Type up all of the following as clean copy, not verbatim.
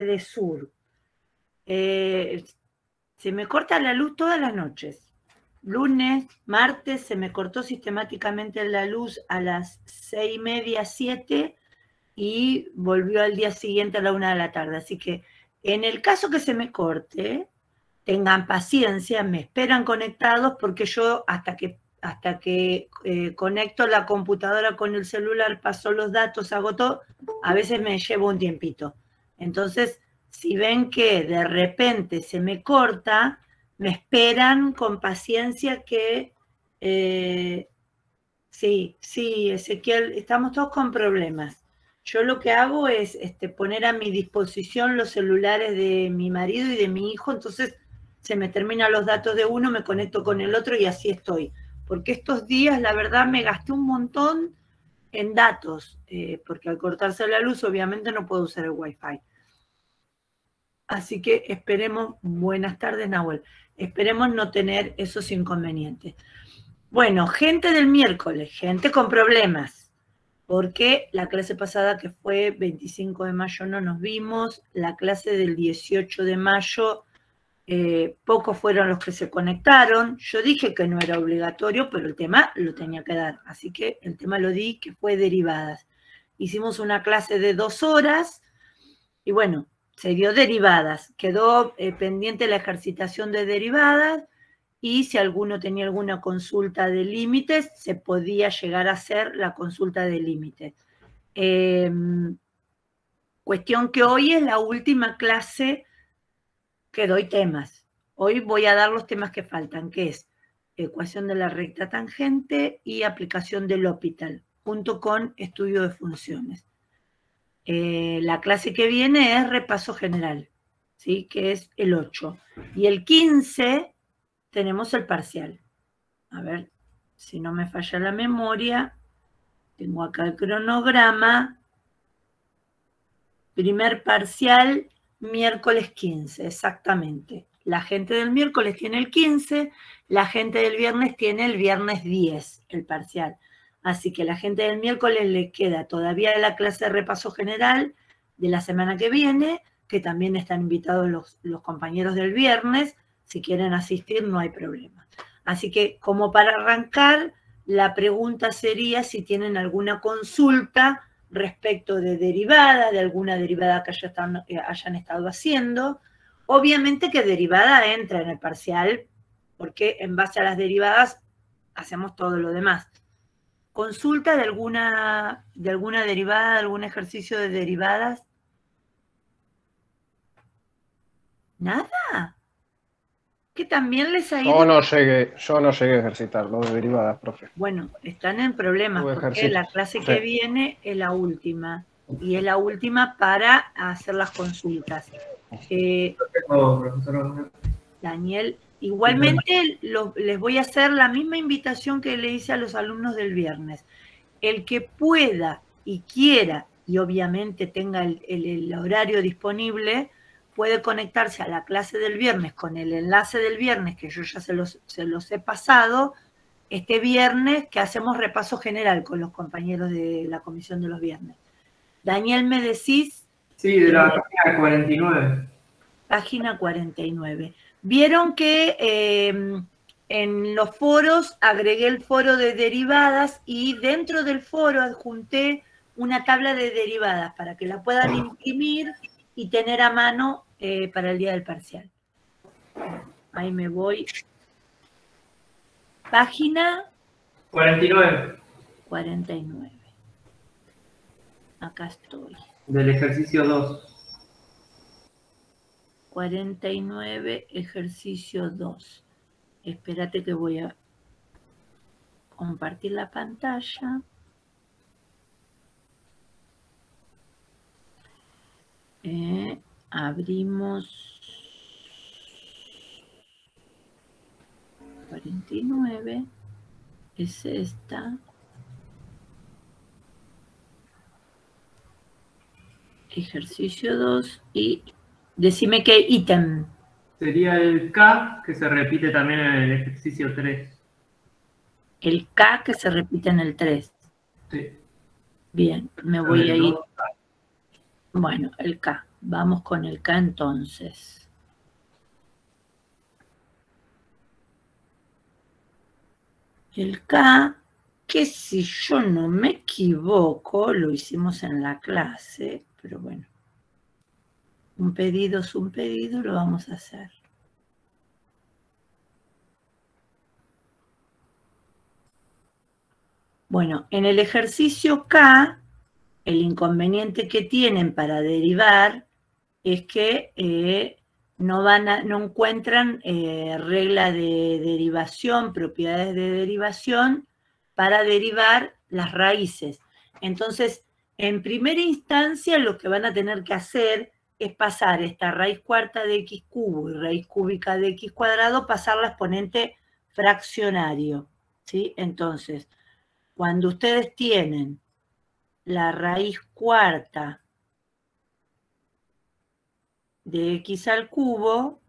de sur. Se me corta la luz todas las noches. Lunes, martes, se me cortó sistemáticamente la luz a las 6:30, 7, y volvió al día siguiente a la 1 de la tarde. Así que en el caso que se me corte, tengan paciencia, me esperan conectados, porque yo hasta que conecto la computadora con el celular, paso los datos, hago todo, a veces me llevo un tiempito. Entonces, si ven que de repente se me corta, me esperan con paciencia que... sí, Ezequiel, estamos todos con problemas. Yo lo que hago es poner a mi disposición los celulares de mi marido y de mi hijo, entonces se me terminan los datos de uno, me conecto con el otro y así estoy. Porque estos días, la verdad, me gasté un montón en datos, porque al cortarse la luz, obviamente no puedo usar el Wi-Fi. Así que esperemos, buenas tardes, Nahuel, esperemos no tener esos inconvenientes. Bueno, gente del miércoles, gente con problemas, porque la clase pasada, que fue 25 de mayo, no nos vimos, la clase del 18 de mayo, pocos fueron los que se conectaron. Yo dije que no era obligatorio, pero el tema lo tenía que dar, así que el tema lo di, que fue derivadas. Hicimos una clase de 2 horas, y bueno, se dio derivadas, quedó pendiente la ejercitación de derivadas, y si alguno tenía alguna consulta de límites, se podía llegar a hacer la consulta de límites. Cuestión que hoy es la última clase que doy temas. Hoy voy a dar los temas que faltan, que es ecuación de la recta tangente y aplicación del L'Hopital, junto con estudio de funciones. La clase que viene es repaso general, ¿sí? Que es el 8. Y el 15 tenemos el parcial. A ver, si no me falla la memoria, tengo acá el cronograma. Primer parcial, miércoles 15, exactamente. La gente del miércoles tiene el 15, la gente del viernes tiene el viernes 10, el parcial. Así que la gente del miércoles le queda todavía la clase de repaso general de la semana que viene, que también están invitados los compañeros del viernes. Si quieren asistir, no hay problema. Así que, como para arrancar, la pregunta sería si tienen alguna consulta respecto de derivada, de alguna derivada que hayan estado haciendo. Obviamente que derivada entra en el parcial, porque en base a las derivadas hacemos todo lo demás. ¿Consulta de alguna derivada, de algún ejercicio de derivadas? ¿Nada? Que también les ha ido... Yo no llegué a ejercitar lo de derivadas, profe. Bueno, están en problemas porque la clase que viene es la última, y es la última para hacer las consultas. Daniel, igualmente les voy a hacer la misma invitación que le hice a los alumnos del viernes. El que pueda y quiera, y obviamente tenga el horario disponible, puede conectarse a la clase del viernes con el enlace del viernes, que yo ya se los he pasado, este viernes, que hacemos repaso general con los compañeros de la comisión de los viernes. Daniel, ¿me decís? Sí, de la página 49. Página 49. Vieron que en los foros agregué el foro de derivadas, y dentro del foro adjunté una tabla de derivadas para que la puedan imprimir y tener a mano para el día del parcial. Ahí me voy. Página 49. 49. Acá estoy. Del ejercicio 2. 49, ejercicio 2. Espérate que voy a compartir la pantalla. Abrimos 49. Es esta. Ejercicio 2 y decime qué ítem. Sería el K, que se repite también en el ejercicio 3. El K que se repite en el 3. Sí. Bien, me voy a ir. Bueno, el K. Vamos con el K entonces. El K, que si yo no me equivoco, lo hicimos en la clase, pero bueno. Un pedido es un pedido, lo vamos a hacer. Bueno, en el ejercicio K, el inconveniente que tienen para derivar es que no encuentran regla de derivación, propiedades de derivación para derivar las raíces. Entonces, en primera instancia, lo que van a tener que hacer es pasar esta raíz cuarta de x cubo y raíz cúbica de x cuadrado, pasarla a exponente fraccionario, ¿sí? Entonces, cuando ustedes tienen la raíz cuarta de x al cubo,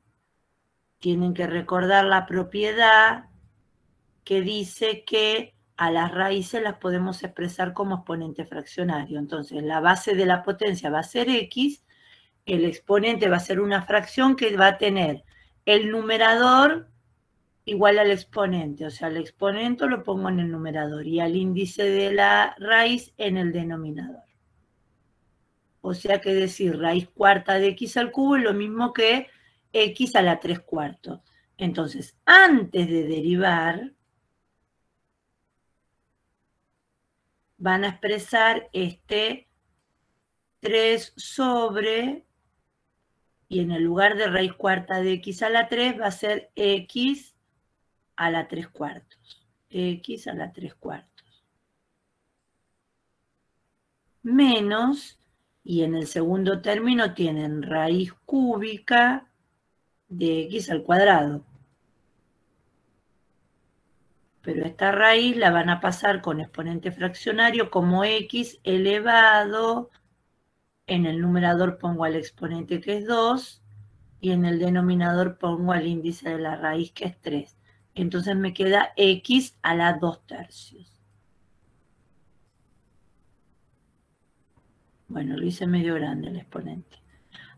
tienen que recordar la propiedad que dice que a las raíces las podemos expresar como exponente fraccionario. Entonces, la base de la potencia va a ser x, el exponente va a ser una fracción que va a tener el numerador igual al exponente, o sea, el exponente lo pongo en el numerador y al índice de la raíz en el denominador. O sea que decir raíz cuarta de x al cubo es lo mismo que x a la 3/4. Entonces, antes de derivar, van a expresar este 3 sobre, y en el lugar de raíz cuarta de x a la 3 va a ser x a la 3/4. X a la 3/4. Menos, y en el segundo término tienen raíz cúbica de x al cuadrado. Pero esta raíz la van a pasar con exponente fraccionario como x elevado, en el numerador pongo al exponente que es 2, y en el denominador pongo al índice de la raíz que es 3. Entonces me queda x a la 2/3. Bueno, lo hice medio grande el exponente.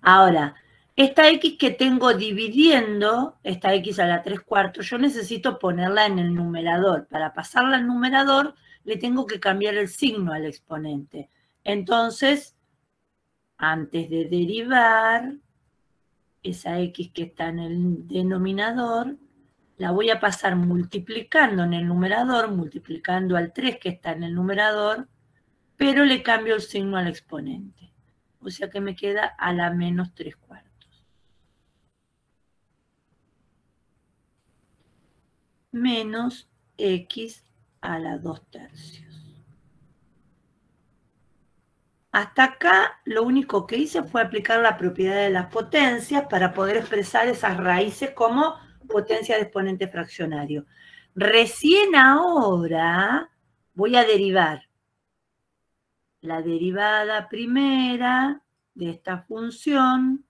Ahora, esta x que tengo dividiendo, esta x a la 3/4, yo necesito ponerla en el numerador. Para pasarla al numerador, le tengo que cambiar el signo al exponente. Entonces, antes de derivar, esa x que está en el denominador, la voy a pasar multiplicando en el numerador, multiplicando al 3 que está en el numerador, pero le cambio el signo al exponente. O sea que me queda a la menos 3/4. Menos x a la 2/3. Hasta acá lo único que hice fue aplicar la propiedad de las potencias para poder expresar esas raíces como potencia de exponente fraccionario. Recién ahora voy a derivar la derivada primera de esta función.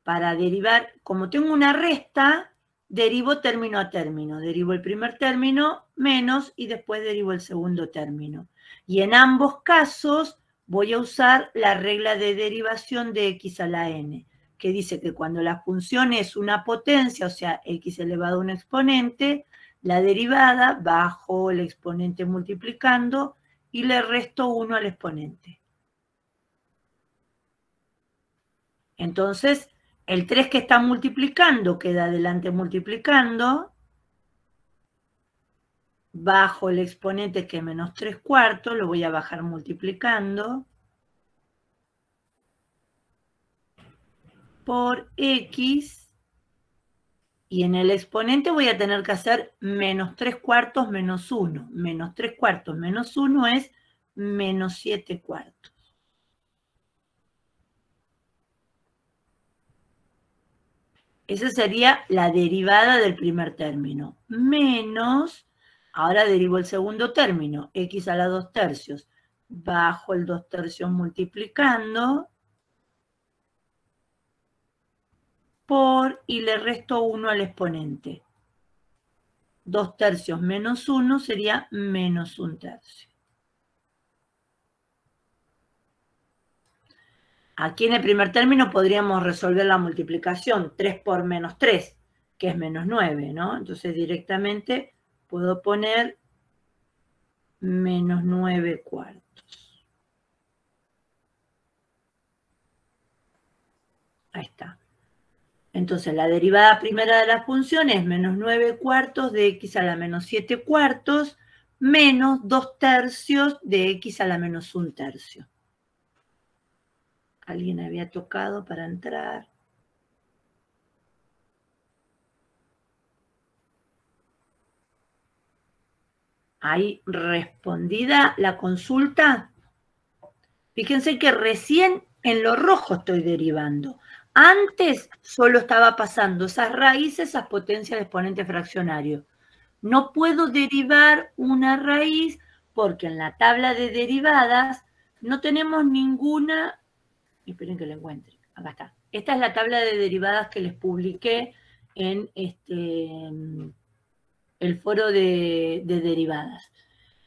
Para derivar, como tengo una resta, derivo término a término. Derivo el primer término menos y después derivo el segundo término. Y en ambos casos voy a usar la regla de derivación de x a la n, que dice que cuando la función es una potencia, o sea, x elevado a un exponente, la derivada bajo el exponente multiplicando y le resto 1 al exponente. Entonces, el 3 que está multiplicando queda adelante multiplicando, bajo el exponente que es menos 3/4, lo voy a bajar multiplicando, por x, y en el exponente voy a tener que hacer menos 3/4 menos 1. Menos 3/4 menos 1 es menos 7/4. Esa sería la derivada del primer término. Menos, ahora derivo el segundo término, x a la 2/3. Bajo el 2/3 multiplicando por, y le resto 1 al exponente. 2/3 menos 1 sería menos 1/3. Aquí en el primer término podríamos resolver la multiplicación, 3 por menos 3, que es menos 9, ¿no? Entonces directamente puedo poner menos 9 cuartos. Ahí está. Entonces la derivada primera de la función es menos 9 cuartos de x a la menos 7 cuartos menos 2 tercios de x a la menos 1 tercio. Alguien había tocado para entrar. Ahí respondida la consulta. Fíjense que recién en lo rojo estoy derivando. Antes solo estaba pasando esas raíces, esas potencias de exponente fraccionario. No puedo derivar una raíz porque en la tabla de derivadas no tenemos ninguna. Esperen que la encuentre. Acá está. Esta es la tabla de derivadas que les publiqué en el foro de derivadas.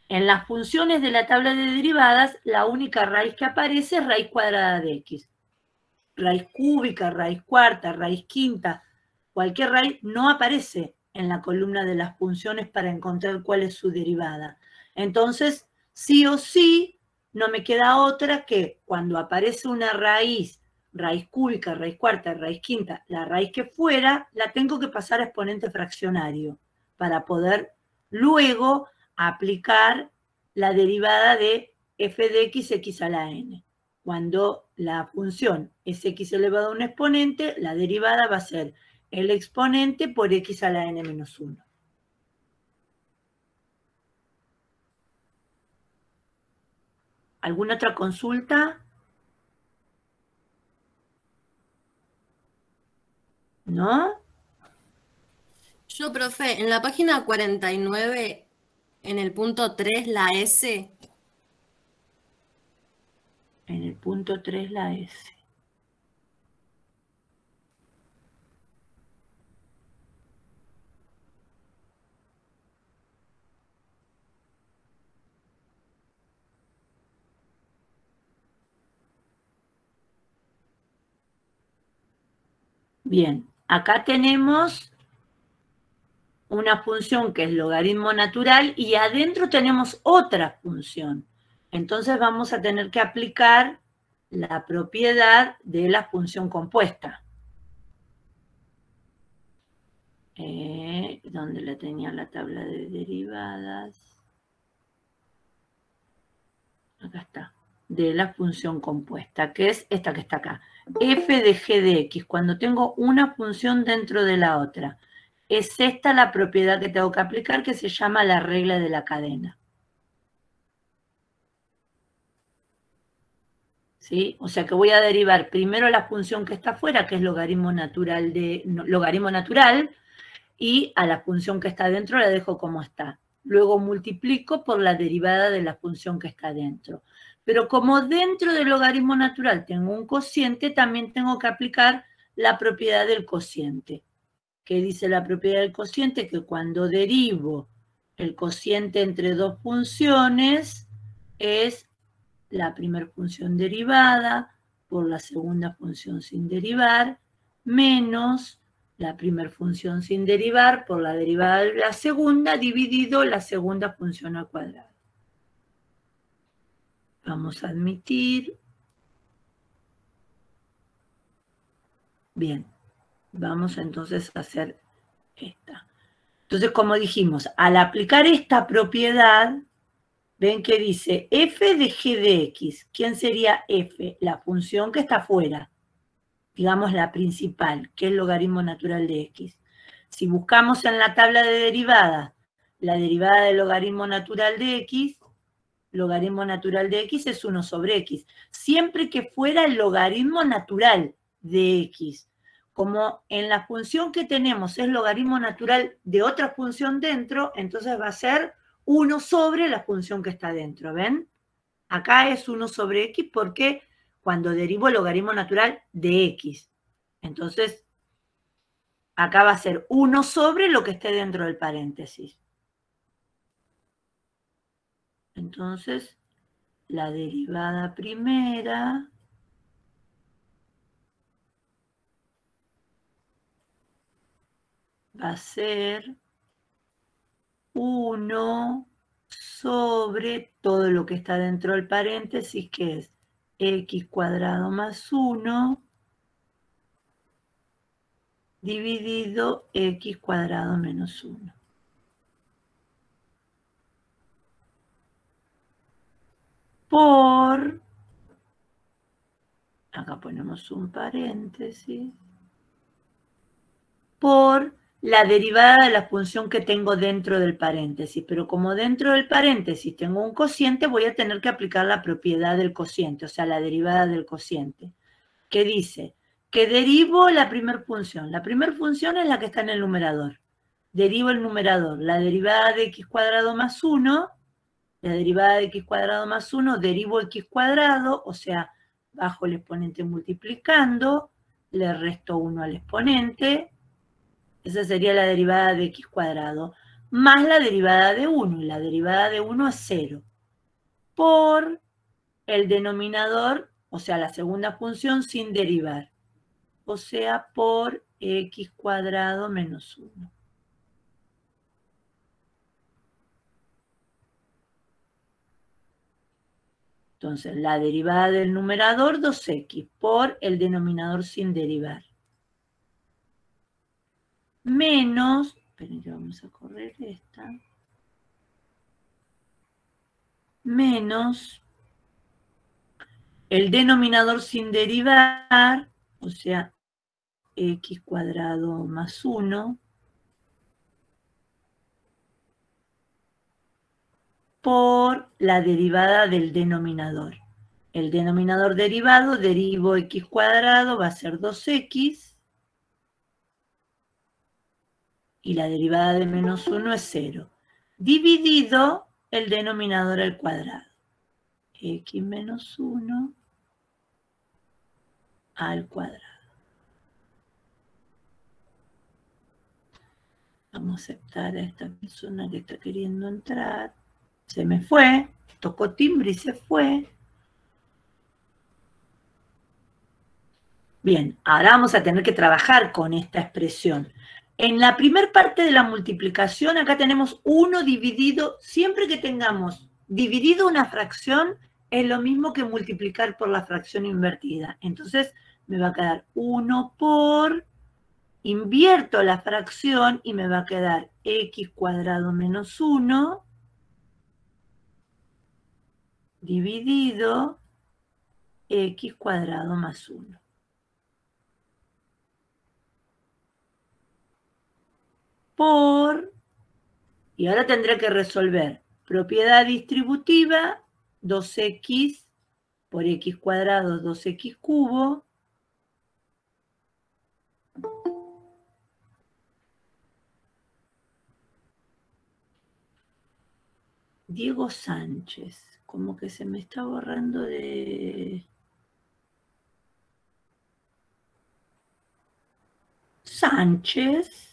En las funciones de la tabla de derivadas, la única raíz que aparece es raíz cuadrada de x. Raíz cúbica, raíz cuarta, raíz quinta, cualquier raíz no aparece en la columna de las funciones para encontrar cuál es su derivada. Entonces, sí o sí, no me queda otra que cuando aparece una raíz cúbica, raíz cuarta, raíz quinta, la raíz que fuera, la tengo que pasar a exponente fraccionario para poder luego aplicar la derivada de f de x a la n. Cuando la función es x elevado a un exponente, la derivada va a ser el exponente por x a la n menos 1. ¿Alguna otra consulta? ¿No? Yo, profe, en la página 49, en el punto 3, la S. En el punto 3, la S. Bien, acá tenemos una función que es logaritmo natural y adentro tenemos otra función. Entonces vamos a tener que aplicar la propiedad de la función compuesta. ¿Dónde la tenía la tabla de derivadas? Acá está. De la función compuesta, que es esta que está acá. F de g de x, cuando tengo una función dentro de la otra. Es esta la propiedad que tengo que aplicar, que se llama la regla de la cadena. ¿Sí? O sea que voy a derivar primero la función que está afuera, que es logaritmo natural, y a la función que está dentro la dejo como está. Luego multiplico por la derivada de la función que está dentro. Pero como dentro del logaritmo natural tengo un cociente, también tengo que aplicar la propiedad del cociente. ¿Qué dice la propiedad del cociente? Que cuando derivo el cociente entre dos funciones es la primera función derivada por la segunda función sin derivar menos la primera función sin derivar por la derivada de la segunda dividido la segunda función al cuadrado. Vamos a admitir. Bien, vamos entonces a hacer esta. Entonces, como dijimos, al aplicar esta propiedad, ven que dice f de g de x. ¿Quién sería f? La función que está afuera, digamos la principal, que es el logaritmo natural de x. Si buscamos en la tabla de derivadas la derivada del logaritmo natural de x es 1 sobre x. Siempre que fuera el logaritmo natural de x. Como en la función que tenemos es logaritmo natural de otra función dentro, entonces va a ser 1 sobre la función que está dentro, ¿ven? Acá es 1 sobre x porque cuando derivo el logaritmo natural de x. Entonces, acá va a ser 1 sobre lo que esté dentro del paréntesis. Entonces, la derivada primera va a ser 1 sobre todo lo que está dentro del paréntesis, que es x cuadrado más 1 dividido x cuadrado menos 1. Por, acá ponemos un paréntesis, por la derivada de la función que tengo dentro del paréntesis. Pero como dentro del paréntesis tengo un cociente, voy a tener que aplicar la propiedad del cociente, o sea, la derivada del cociente, que dice que derivo la primera función. La primera función es la que está en el numerador. Derivo el numerador. La derivada de x cuadrado más 1, la derivada de x cuadrado más 1, derivo x cuadrado, o sea, bajo el exponente multiplicando, le resto 1 al exponente. Esa sería la derivada de x cuadrado, más la derivada de 1, y la derivada de 1 es 0, por el denominador, o sea, la segunda función sin derivar, o sea, por x cuadrado menos 1. Entonces, la derivada del numerador, 2x, por el denominador sin derivar. Menos, esperen que vamos a correr esta, menos el denominador sin derivar, o sea, x cuadrado más 1, por la derivada del denominador. El denominador derivado, derivo x cuadrado, va a ser 2x, y la derivada de menos 1 es 0, dividido el denominador al cuadrado. X menos 1 al cuadrado. Vamos a aceptar a esta persona que está queriendo entrar. Se me fue, tocó timbre y se fue. Bien, ahora vamos a tener que trabajar con esta expresión. En la primera parte de la multiplicación, acá tenemos 1 dividido, siempre que tengamos dividido una fracción, es lo mismo que multiplicar por la fracción invertida. Entonces, me va a quedar 1 por, invierto la fracción y me va a quedar x cuadrado menos 1 dividido x cuadrado más 1. Por, y ahora tendré que resolver propiedad distributiva, 2x por x cuadrado, 2x cubo, Diego Sánchez, como que se me está borrando de... Sánchez.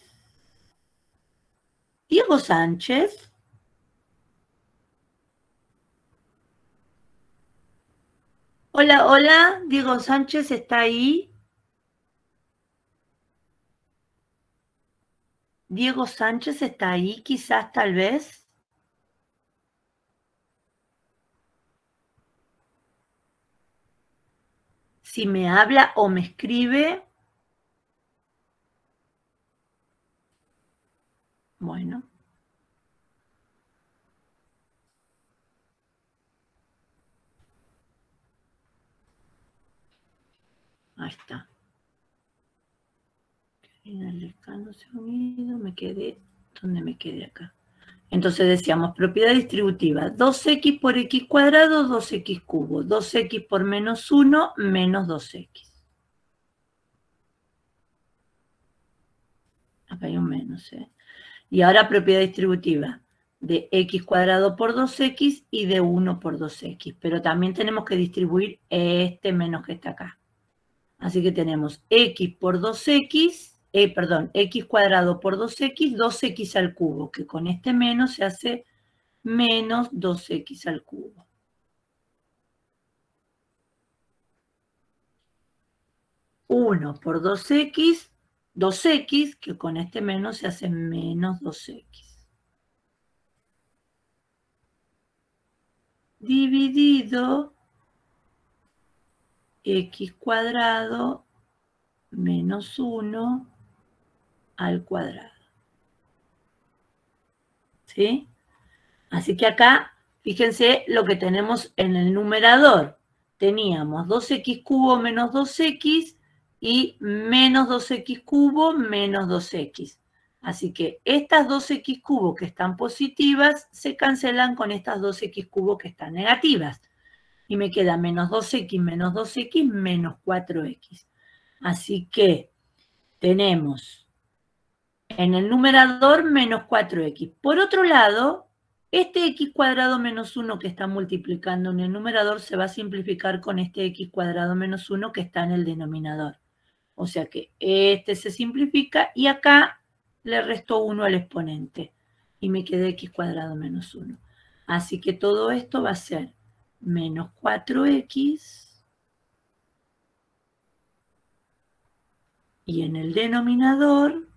Diego Sánchez. Hola, hola, Diego Sánchez está ahí. Diego Sánchez está ahí, quizás, tal vez. Si me habla o me escribe. Bueno. Ahí está. En el Lescano se ha unido, me quedé, ¿dónde me quedé acá? Entonces decíamos, propiedad distributiva, 2x por x cuadrado, 2x cubo, 2x por menos 1, menos 2x. Acá hay un menos, ¿eh? Y ahora propiedad distributiva de x cuadrado por 2x y de 1 por 2x. Pero también tenemos que distribuir este menos que está acá. Así que tenemos x por 2x, x cuadrado por 2x, 2x al cubo, que con este menos se hace menos 2x al cubo. Uno por 2x 2x, que con este menos se hace menos 2x. Dividido x cuadrado menos 1 al cuadrado. ¿Sí? Así que acá, fíjense lo que tenemos en el numerador. Teníamos 2x cubo menos 2x y menos 2x cubo menos 2x. Así que estas 2x cubo que están positivas se cancelan con estas 2x cubo que están negativas. Y me queda menos 2x menos 2x menos 4x. Así que tenemos en el numerador menos 4x. Por otro lado, este x cuadrado menos 1 que está multiplicando en el numerador se va a simplificar con este x cuadrado menos 1 que está en el denominador. O sea que este se simplifica y acá le resto 1 al exponente. Y me queda x cuadrado menos 1. Así que todo esto va a ser menos 4x. Y en el denominador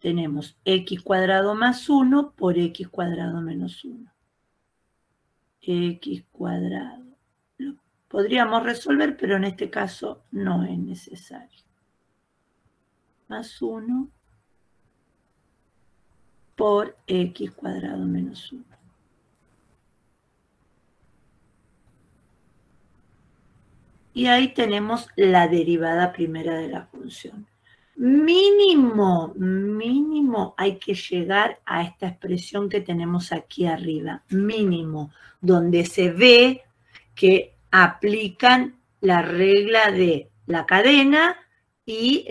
tenemos x cuadrado más 1 por x cuadrado menos 1. X cuadrado. Lo podríamos resolver, pero en este caso no es necesario. Más 1 por x cuadrado menos 1. Y ahí tenemos la derivada primera de la función. Mínimo hay que llegar a esta expresión que tenemos aquí arriba. Mínimo, donde se ve que aplican la regla de la cadena y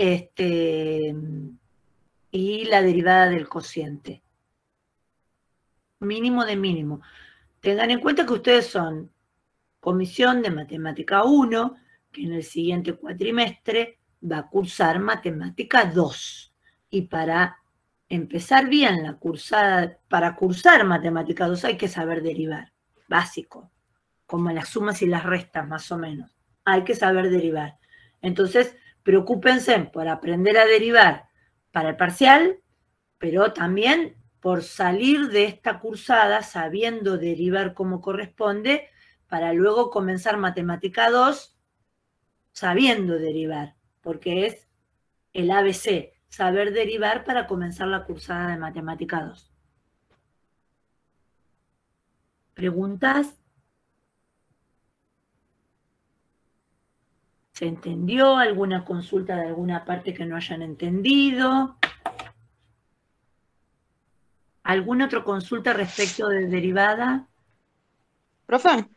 la derivada del cociente. Mínimo de mínimo. Tengan en cuenta que ustedes son comisión de Matemática 1, que en el siguiente cuatrimestre va a cursar Matemática 2. Y para empezar bien la cursada, para cursar Matemática 2 hay que saber derivar, básico, como las sumas y las restas más o menos. Hay que saber derivar. Entonces, preocúpense por aprender a derivar para el parcial, pero también por salir de esta cursada sabiendo derivar como corresponde, para luego comenzar Matemática 2 sabiendo derivar, porque es el ABC, saber derivar para comenzar la cursada de Matemática 2. ¿Preguntas? ¿Se entendió? ¿Alguna consulta de alguna parte que no hayan entendido? ¿Alguna otra consulta respecto de derivada? Profe,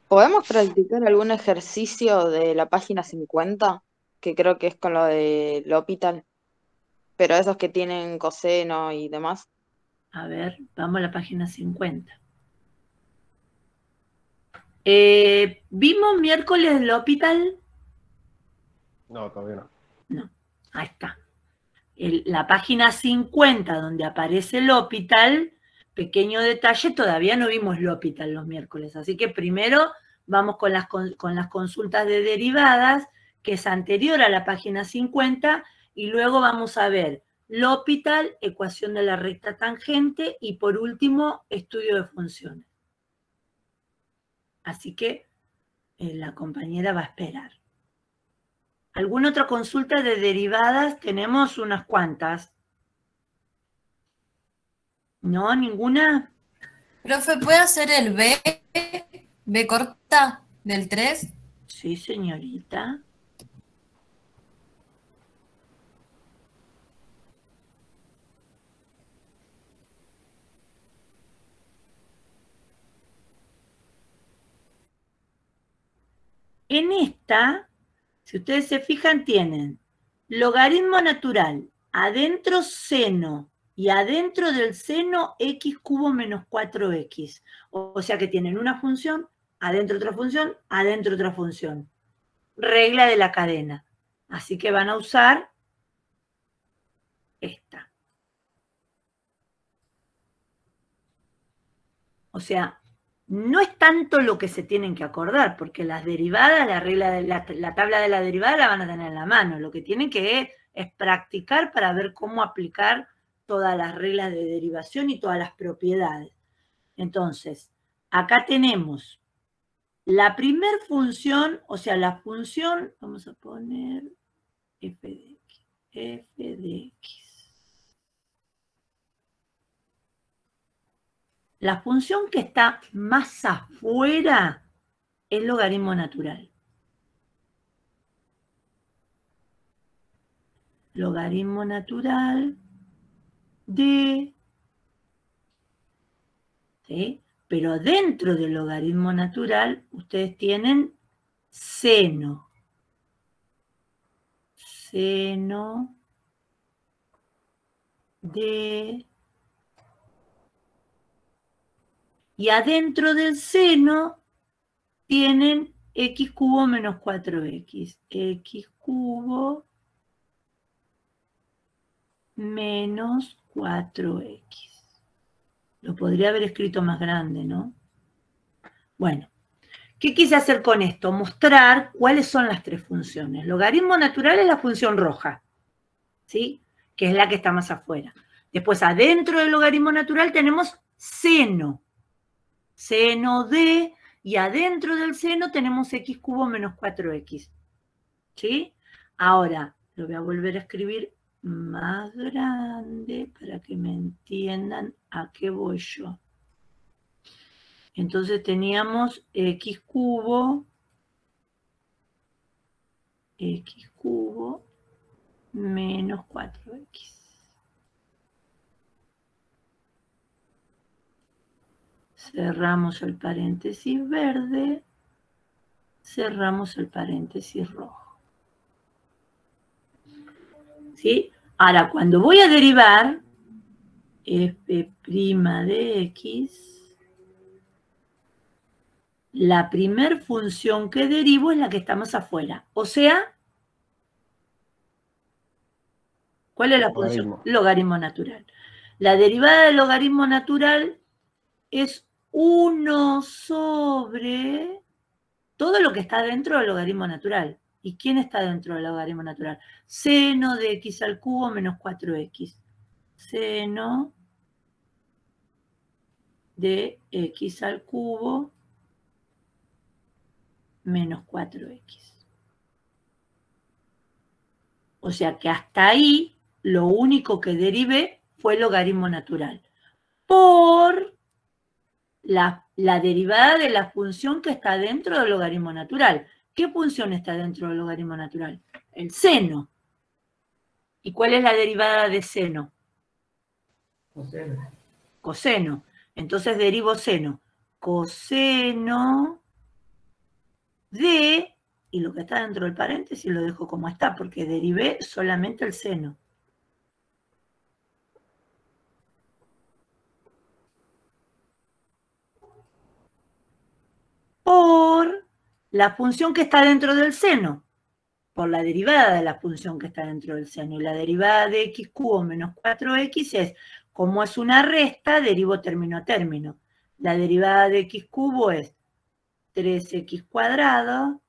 ¿podemos practicar algún ejercicio de la página 50? Que creo que es con lo de L'Hopital, pero esos que tienen coseno y demás. A ver, vamos a la página 50. ¿Vimos miércoles L'Hopital? No, todavía no. No, ahí está. La página 50, donde aparece L'Hopital, pequeño detalle, todavía no vimos L'Hopital los miércoles. Así que primero vamos con las consultas de derivadas, que es anterior a la página 50, y luego vamos a ver L'Hopital, ecuación de la recta tangente, y por último, estudio de funciones. Así que la compañera va a esperar. ¿Alguna otra consulta de derivadas? Tenemos unas cuantas. ¿No? ¿Ninguna? Profe, ¿puede hacer el B corta del 3? Sí, señorita. En esta, si ustedes se fijan, tienen logaritmo natural, adentro seno, y adentro del seno x cubo menos 4x. O sea que tienen una función, adentro otra función, adentro otra función. Regla de la cadena. Así que van a usar esta. O sea, no es tanto lo que se tienen que acordar, porque las derivadas, la regla de la tabla de la derivada la van a tener en la mano. Lo que tienen que es practicar para ver cómo aplicar todas las reglas de derivación y todas las propiedades. Entonces, acá tenemos la primer función, o sea, la función, vamos a poner f de x. La función que está más afuera es logaritmo natural. Logaritmo natural de, ¿sí? Pero dentro del logaritmo natural ustedes tienen seno. Seno de... Y adentro del seno tienen x cubo menos 4x. X cubo menos 4x. Lo podría haber escrito más grande, ¿no? Bueno, ¿qué quise hacer con esto? Mostrar cuáles son las tres funciones. Logaritmo natural es la función roja, ¿sí? Que es la que está más afuera. Después, adentro del logaritmo natural tenemos seno. Seno de, y adentro del seno tenemos x cubo menos 4x. ¿Sí? Ahora, lo voy a volver a escribir más grande para que me entiendan a qué voy yo. Entonces teníamos x cubo menos 4x. Cerramos el paréntesis verde, cerramos el paréntesis rojo. ¿Sí? Ahora, cuando voy a derivar f' de x, la primer función que derivo es la que está más afuera. O sea, ¿cuál es la función? Logaritmo natural. La derivada del logaritmo natural es 1 sobre todo lo que está dentro del logaritmo natural. ¿Y quién está dentro del logaritmo natural? Seno de x al cubo menos 4x. Seno de x al cubo menos 4x. O sea que hasta ahí lo único que derivé fue el logaritmo natural. Por la derivada de la función que está dentro del logaritmo natural. ¿Qué función está dentro del logaritmo natural? El seno. ¿Y cuál es la derivada de seno? Coseno. Coseno. Entonces derivo seno. Coseno de, y lo que está dentro del paréntesis lo dejo como está, porque derivé solamente el seno. Por la función que está dentro del seno, por la derivada de la función que está dentro del seno. Y la derivada de x cubo menos 4x es, como es una resta, derivo término a término. La derivada de x cubo es 3x cuadrado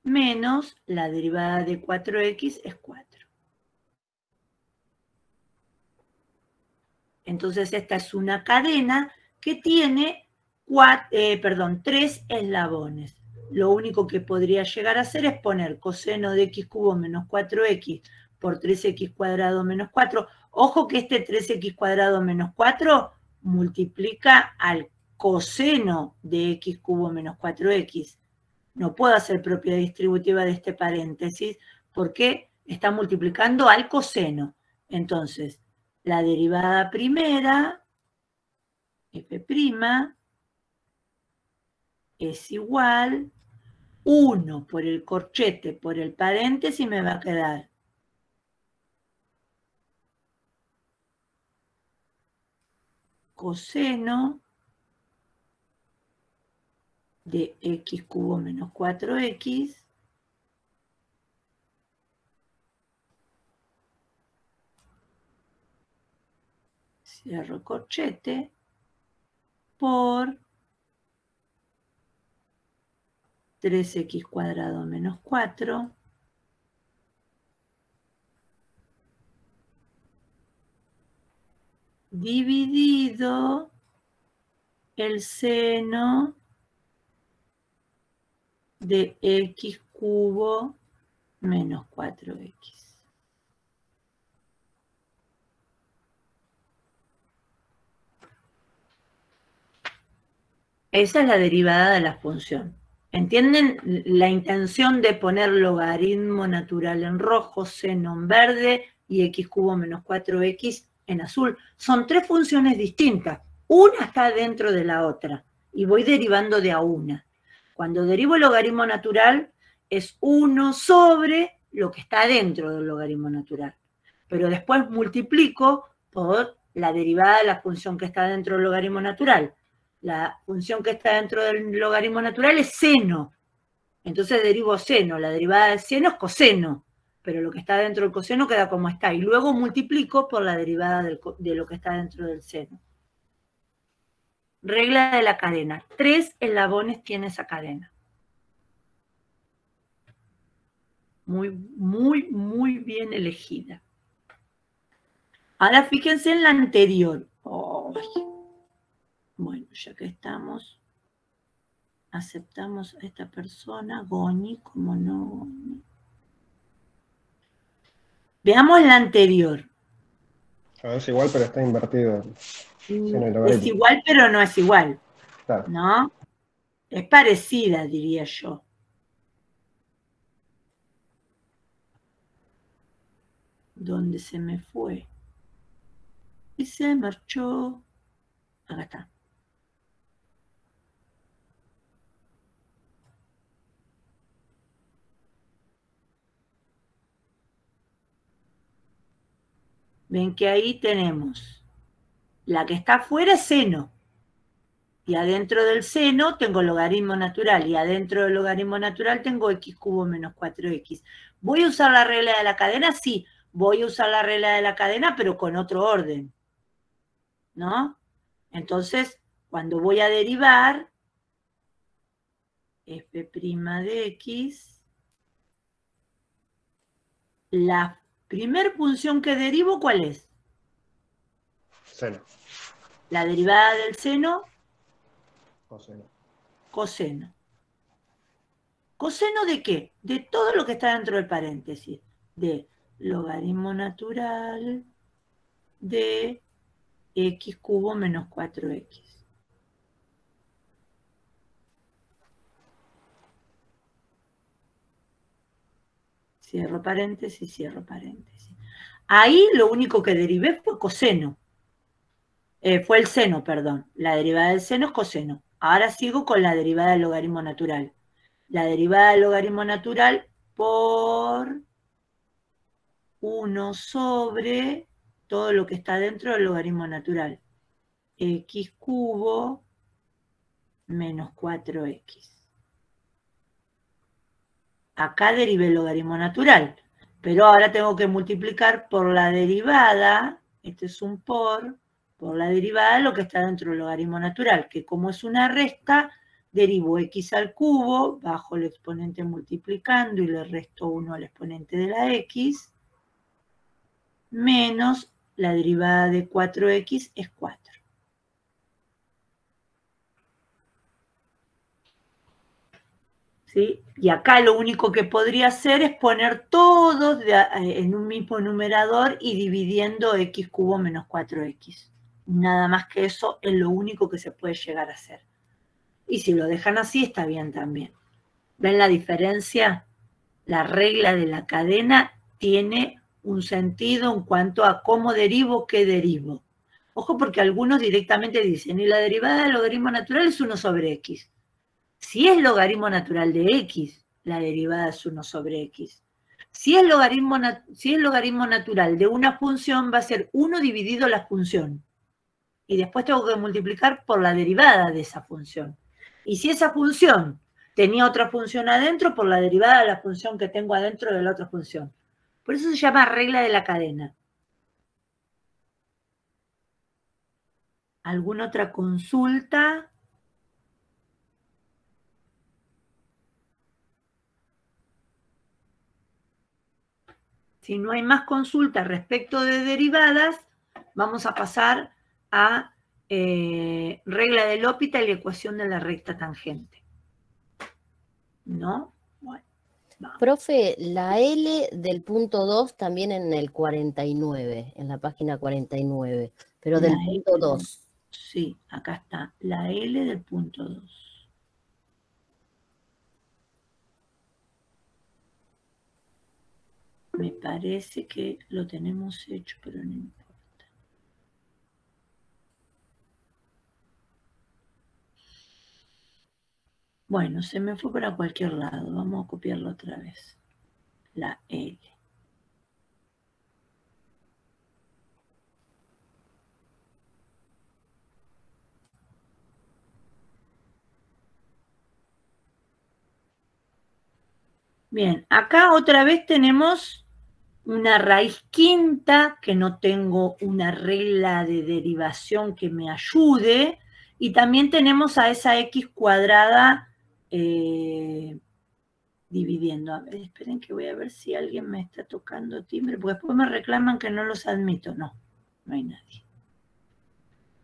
menos la derivada de 4x es 4. Entonces esta es una cadena que tiene 3 eslabones. Lo único que podría llegar a hacer es poner coseno de x cubo menos 4x por 3x cuadrado menos 4. Ojo que este 3x cuadrado menos 4 multiplica al coseno de x cubo menos 4x. No puedo hacer propiedad distributiva de este paréntesis porque está multiplicando al coseno. Entonces, la derivada primera, f', es igual 1 por el corchete por el paréntesis, me va a quedar coseno de x cubo menos 4x cierro corchete por 3x cuadrado menos 4 dividido el seno de x cubo menos 4x. Esa es la derivada de la función. ¿Entienden la intención de poner logaritmo natural en rojo, seno en verde y x cubo menos 4x en azul? Son tres funciones distintas. Una está dentro de la otra y voy derivando de a una. Cuando derivo el logaritmo natural es 1 sobre lo que está dentro del logaritmo natural. Pero después multiplico por la derivada de la función que está dentro del logaritmo natural. La función que está dentro del logaritmo natural es seno. Entonces derivo seno. La derivada de seno es coseno. Pero lo que está dentro del coseno queda como está. Y luego multiplico por la derivada de lo que está dentro del seno. Regla de la cadena. 3 eslabones tiene esa cadena. Muy, muy, muy bien elegida. Ahora fíjense en la anterior. Oh. Bueno, ya que estamos, aceptamos a esta persona, Goni, como no. Veamos la anterior. Es igual, pero está invertido. Es igual, pero no es igual. Claro. ¿No? Es parecida, diría yo. ¿Dónde se me fue? Y se marchó. Acá está. Ven que ahí tenemos la que está afuera es seno. Y adentro del seno tengo logaritmo natural. Y adentro del logaritmo natural tengo x cubo menos 4x. ¿Voy a usar la regla de la cadena? Sí, voy a usar la regla de la cadena, pero con otro orden. ¿No? Entonces, cuando voy a derivar, f' de x, la primera función que derivo, ¿cuál es? Seno. La derivada del seno, Coseno. coseno. ¿Coseno de qué? De todo lo que está dentro del paréntesis. De logaritmo natural de x cubo menos 4x. Cierro paréntesis, cierro paréntesis. Ahí lo único que derivé fue coseno. Fue el seno, perdón. La derivada del seno es coseno. Ahora sigo con la derivada del logaritmo natural. La derivada del logaritmo natural por 1 sobre todo lo que está dentro del logaritmo natural. X cubo menos 4x. Acá derivé el logaritmo natural, pero ahora tengo que multiplicar por la derivada, este es un por la derivada de lo que está dentro del logaritmo natural, que como es una resta, derivo x al cubo, bajo el exponente multiplicando y le resto 1 al exponente de la x, menos la derivada de 4x es 4. ¿Sí? Y acá lo único que podría hacer es poner todos en un mismo numerador y dividiendo x cubo menos 4x. Nada más que eso es lo único que se puede llegar a hacer. Y si lo dejan así, está bien también. ¿Ven la diferencia? La regla de la cadena tiene un sentido en cuanto a cómo derivo, qué derivo. Ojo, porque algunos directamente dicen, y la derivada del logaritmo natural es 1 sobre x. Si es logaritmo natural de x, la derivada es 1 sobre x. Si es logaritmo natural de una función, va a ser 1 dividido la función. Y después tengo que multiplicar por la derivada de esa función. Y si esa función tenía otra función adentro, por la derivada de la función que tengo adentro de la otra función. Por eso se llama regla de la cadena. ¿Alguna otra consulta? Si no hay más consultas respecto de derivadas, vamos a pasar a regla del L'Hopital y ecuación de la recta tangente. ¿No? Bueno, vamos. Profe, la L del punto 2 también en el 49, en la página 49, pero del punto 2. Sí, acá está, la L del punto 2. Me parece que lo tenemos hecho, pero no importa. Bueno, se me fue para cualquier lado. Vamos a copiarlo otra vez. La L. Bien, acá otra vez tenemos una raíz quinta, que no tengo una regla de derivación que me ayude, y también tenemos a esa x cuadrada dividiendo. A ver, esperen que voy a ver si alguien me está tocando timbre, porque después me reclaman que no los admito. No, no hay nadie.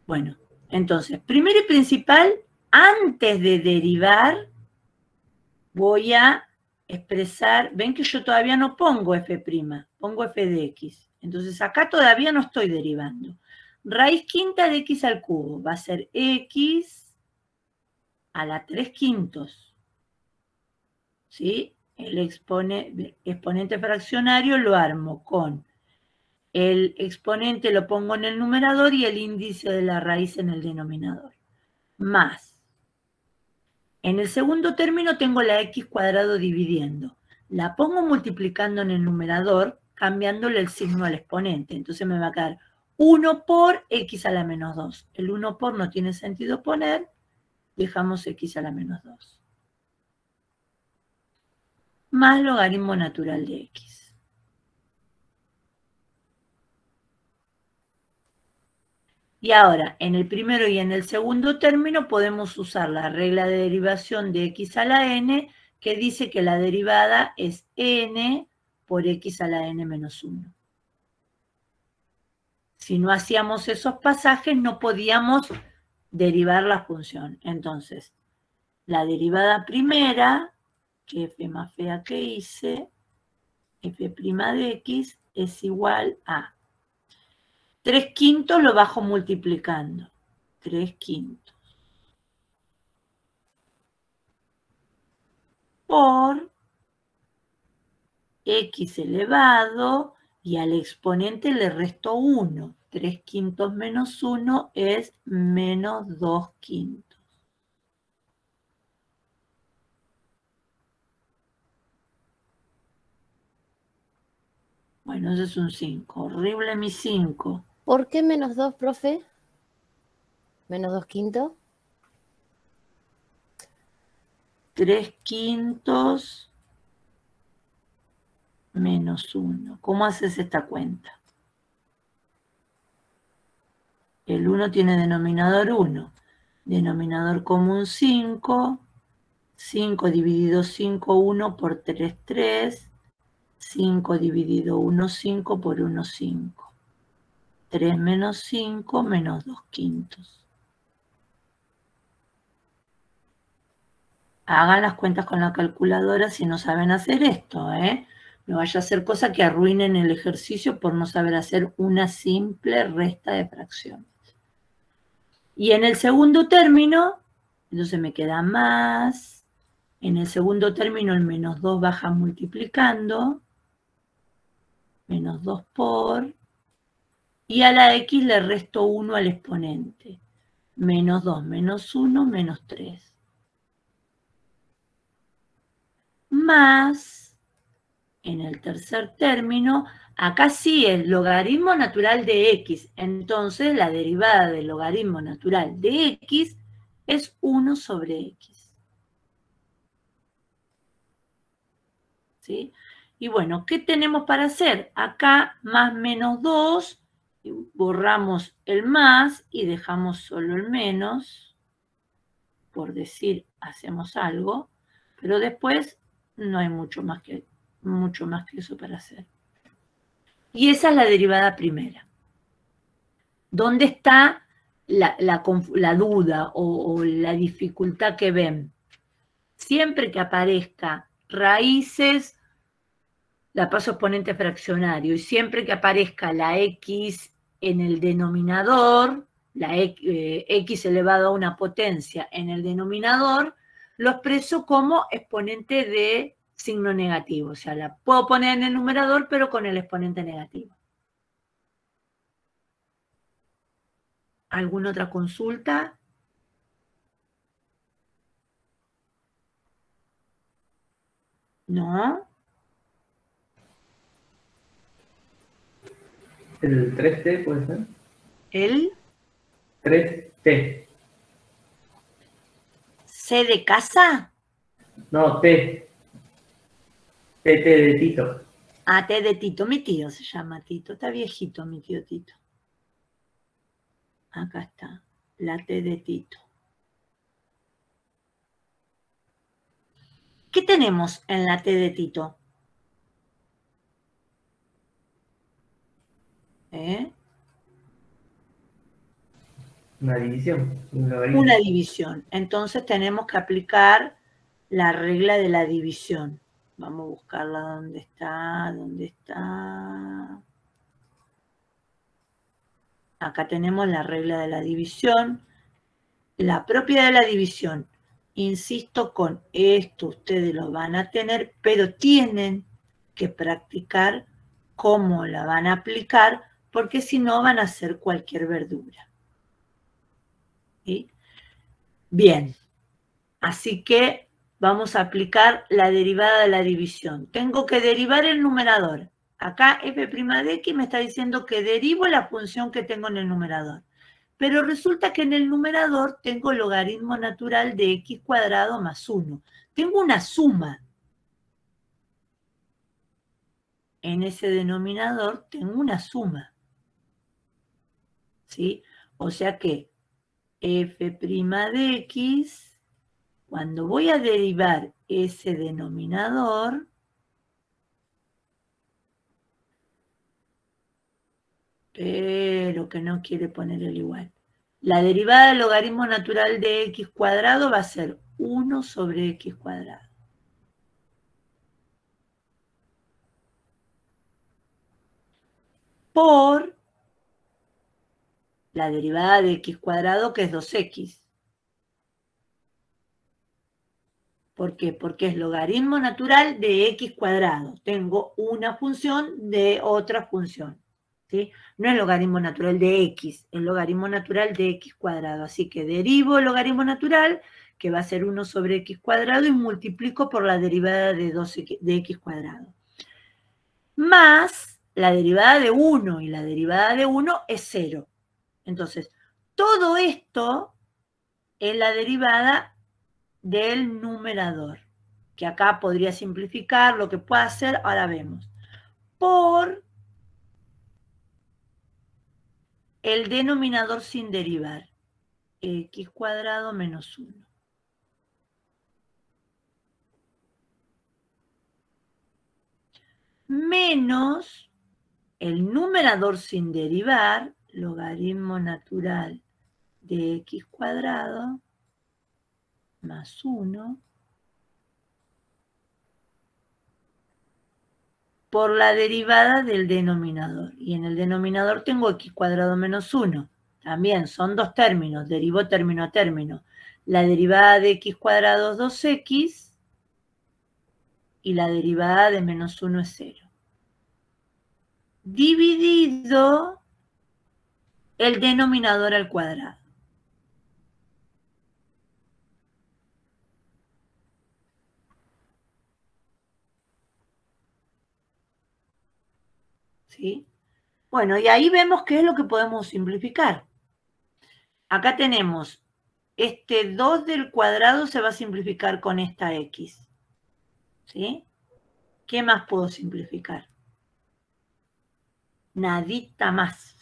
Bueno, entonces, primero y principal, antes de derivar, voy a expresar, ven que yo todavía no pongo f', pongo f de x. Entonces acá todavía no estoy derivando. Raíz quinta de x al cubo va a ser x a la 3/5. ¿Sí? El exponente fraccionario lo armo con el exponente, lo pongo en el numerador y el índice de la raíz en el denominador. Más. En el segundo término tengo la x cuadrado dividiendo. La pongo multiplicando en el numerador, cambiándole el signo al exponente. Entonces me va a quedar 1 por x a la menos 2. El 1 por no tiene sentido poner, dejamos x a la menos 2. Más logaritmo natural de x. Y ahora, en el primero y en el segundo término podemos usar la regla de derivación de x a la n, que dice que la derivada es n por x a la n menos 1. Si no hacíamos esos pasajes, no podíamos derivar la función. Entonces, la derivada primera, que f más fea que hice, f' de x es igual a 3/5 lo bajo multiplicando. 3/5 por x elevado y al exponente le resto 1. 3/5 menos 1 es menos 2/5. Bueno, ese es un 5. Horrible mi 5. ¿Por qué menos 2, profe? ¿Menos 2/5? 3/5 menos 1. ¿Cómo haces esta cuenta? El 1 tiene denominador 1. Denominador común 5. 5 dividido 5, 1 por 3, 3. 5 dividido 1, 5 por 1, 5. 3 menos 5 menos 2/5. Hagan las cuentas con la calculadora si no saben hacer esto, ¿eh? No vaya a ser cosa que arruinen el ejercicio por no saber hacer una simple resta de fracciones. Y en el segundo término, entonces me queda más. En el segundo término el menos 2 baja multiplicando. Menos 2 por. Y a la x le resto 1 al exponente. Menos 2 menos 1 menos 3. Más, en el tercer término, acá sí es logaritmo natural de x. Entonces la derivada del logaritmo natural de x es 1 sobre x. ¿Sí? Y bueno, ¿qué tenemos para hacer? Acá más menos 2, borramos el más y dejamos solo el menos, por decir, hacemos algo, pero después no hay mucho más que eso para hacer. Y esa es la derivada primera. ¿Dónde está la duda o la dificultad que ven. Siempre que aparezca raíces, la paso a exponente fraccionario, y siempre que aparezca la x en el denominador, la x elevado a una potencia en el denominador, lo expreso como exponente de signo negativo. O sea, la puedo poner en el numerador, pero con el exponente negativo. ¿Alguna otra consulta? ¿No? ¿El 3T puede ser? ¿El 3T. C de casa? No, T. TT de Tito. Ah, T de Tito. Mi tío se llama Tito. Está viejito mi tío Tito. Acá está. La T de Tito. ¿Qué tenemos en la T de Tito? Una división. Un logaritmo. Una división. Entonces tenemos que aplicar la regla de la división. Vamos a buscarla. ¿Dónde está? ¿Dónde está? Acá tenemos la regla de la división. La propiedad de la división. Insisto con esto, ustedes lo van a tener, pero tienen que practicar cómo la van a aplicar, porque si no van a hacer cualquier verdura. ¿Sí? Bien, así que vamos a aplicar la derivada de la división. Tengo que derivar el numerador. Acá f' de x me está diciendo que derivo la función que tengo en el numerador. Pero resulta que en el numerador tengo logaritmo natural de x cuadrado más 1. Tengo una suma. En ese denominador tengo una suma. ¿Sí? O sea que f' de x, cuando voy a derivar ese denominador, pero que no quiere poner el igual. La derivada del logaritmo natural de x cuadrado va a ser 1 sobre x cuadrado. Por la derivada de x cuadrado, que es 2x. ¿Por qué? Porque es logaritmo natural de x cuadrado. Tengo una función de otra función. ¿Sí? No es logaritmo natural de x, es logaritmo natural de x cuadrado. Así que derivo el logaritmo natural, que va a ser 1 sobre x cuadrado, y multiplico por la derivada de x cuadrado. Más la derivada de 1, y la derivada de 1 es 0. Entonces, todo esto es la derivada del numerador, que acá podría simplificar lo que pueda hacer, ahora vemos, por el denominador sin derivar, x cuadrado menos 1. Menos el numerador sin derivar, logaritmo natural de x cuadrado más 1, por la derivada del denominador. Y en el denominador tengo x cuadrado menos 1. También son dos términos, derivo término a término. La derivada de x cuadrado es 2x y la derivada de menos 1 es 0. Dividido el denominador al cuadrado. ¿Sí? Bueno, y ahí vemos qué es lo que podemos simplificar. Acá tenemos, este 2 del cuadrado se va a simplificar con esta x. ¿Sí? ¿Qué más puedo simplificar? Nadita más.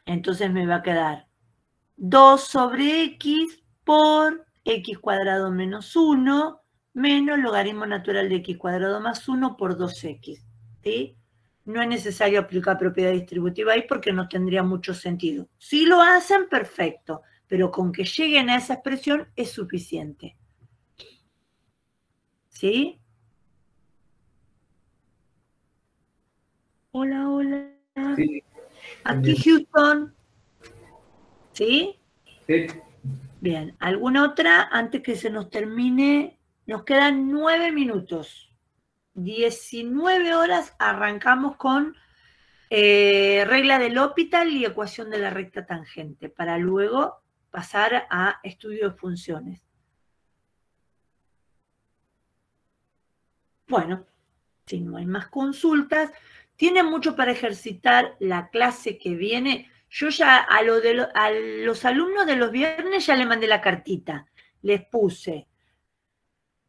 Entonces me va a quedar 2 sobre x por x cuadrado menos 1 menos logaritmo natural de x cuadrado más 1 por 2x. ¿Sí? no es necesario aplicar propiedad distributiva ahí porque no tendría mucho sentido. Si lo hacen, perfecto, pero con que lleguen a esa expresión es suficiente. ¿Sí? Hola, hola. Sí. Aquí Houston. ¿Sí? Sí. Bien, ¿alguna otra? Antes que se nos termine, nos quedan 9 minutos. 19 horas arrancamos con regla del L'Hopital y ecuación de la recta tangente, para luego pasar a estudio de funciones. Bueno, si no hay más consultas, tienen mucho para ejercitar la clase que viene. Yo ya a los alumnos de los viernes ya le mandé la cartita. Les puse,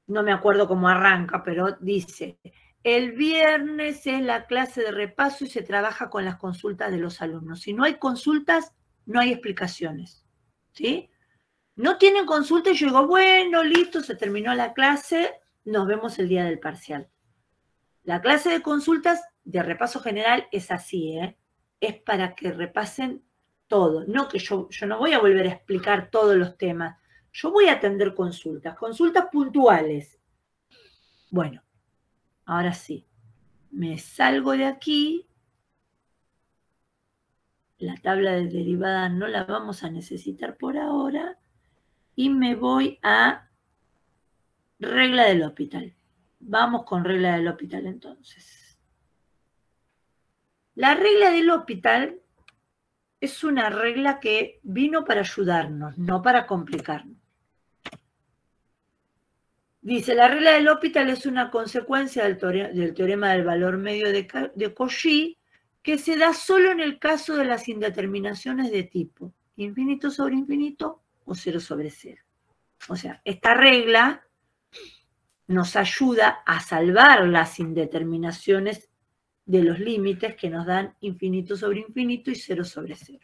no me acuerdo cómo arranca, pero dice, el viernes es la clase de repaso y se trabaja con las consultas de los alumnos. Si no hay consultas, no hay explicaciones. ¿Sí? No tienen consultas y yo digo, bueno, listo, se terminó la clase, nos vemos el día del parcial. La clase de consultas de repaso general es así, ¿eh? Es para que repasen todo. No que yo no voy a volver a explicar todos los temas. Yo voy a atender consultas puntuales. Bueno, ahora sí. Me salgo de aquí. La tabla de derivadas no la vamos a necesitar por ahora. Y me voy a regla del L'Hopital. Vamos con regla del L'Hopital entonces. La regla del L'Hopital es una regla que vino para ayudarnos, no para complicarnos. Dice, la regla del L'Hopital es una consecuencia del teorema del valor medio de Cauchy que se da solo en el caso de las indeterminaciones de tipo infinito sobre infinito o 0 sobre 0. O sea, esta regla nos ayuda a salvar las indeterminaciones de los límites que nos dan infinito sobre infinito y 0 sobre 0.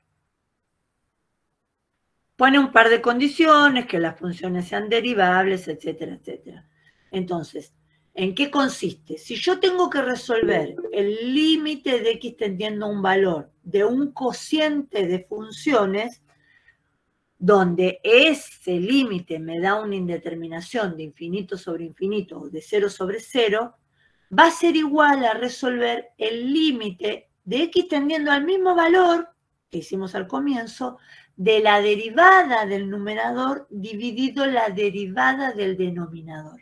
Pone un par de condiciones, que las funciones sean derivables, etcétera, etcétera. Entonces, ¿en qué consiste? Si yo tengo que resolver el límite de x tendiendo a un valor de un cociente de funciones, donde ese límite me da una indeterminación de infinito sobre infinito o de 0 sobre 0, va a ser igual a resolver el límite de x tendiendo al mismo valor que hicimos al comienzo, de la derivada del numerador dividido la derivada del denominador.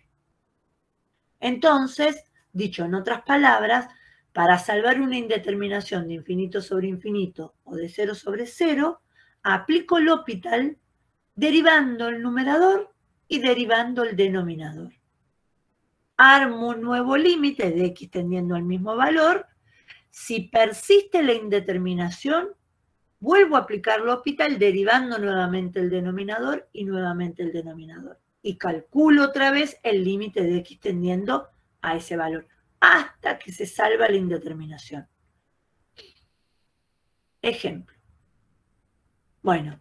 Entonces, dicho en otras palabras, para salvar una indeterminación de infinito sobre infinito o de 0 sobre 0, aplico L'Hopital derivando el numerador y derivando el denominador. Armo un nuevo límite de x tendiendo al mismo valor. Si persiste la indeterminación, vuelvo a aplicar L'Hopital derivando nuevamente el denominador y nuevamente el denominador. Y calculo otra vez el límite de x tendiendo a ese valor, hasta que se salva la indeterminación. Ejemplo. Bueno,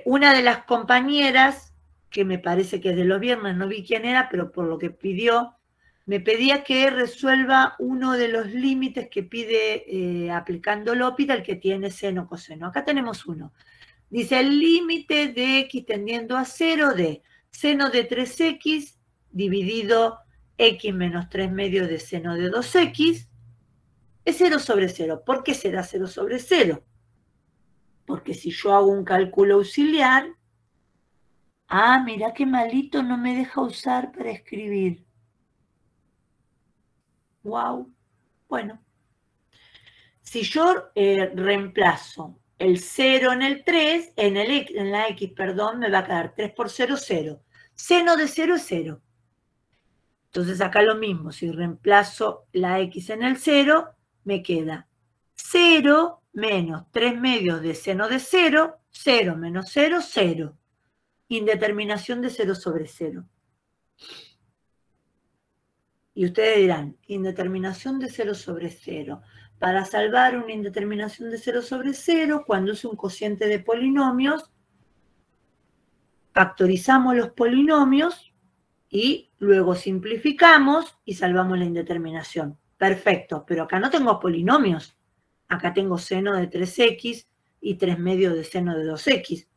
una de las compañeras, que me parece que es de los viernes, no vi quién era, pero por lo que pidió, me pedía que resuelva uno de los límites que pide aplicando L'Hopital, que tiene seno, coseno. Acá tenemos uno. Dice el límite de x tendiendo a 0 de seno de 3x dividido x menos 3 medios de seno de 2x es 0 sobre 0. ¿Por qué será 0 sobre 0? Porque si yo hago un cálculo auxiliar, mirá qué malito, no me deja usar para escribir. Wow. Bueno, si yo reemplazo el 0 en el 3, en la x, perdón, me va a quedar 3 por 0, 0. Seno de 0 es 0. Entonces acá lo mismo, si reemplazo la x en el 0, me queda 0 menos 3 medios de seno de 0, 0 menos 0, 0. Indeterminación de 0 sobre 0. Y ustedes dirán, indeterminación de 0 sobre 0. Para salvar una indeterminación de 0 sobre 0, cuando es un cociente de polinomios, factorizamos los polinomios y luego simplificamos y salvamos la indeterminación. Perfecto, pero acá no tengo polinomios. Acá tengo seno de 3x y 3 medios de seno de 2x.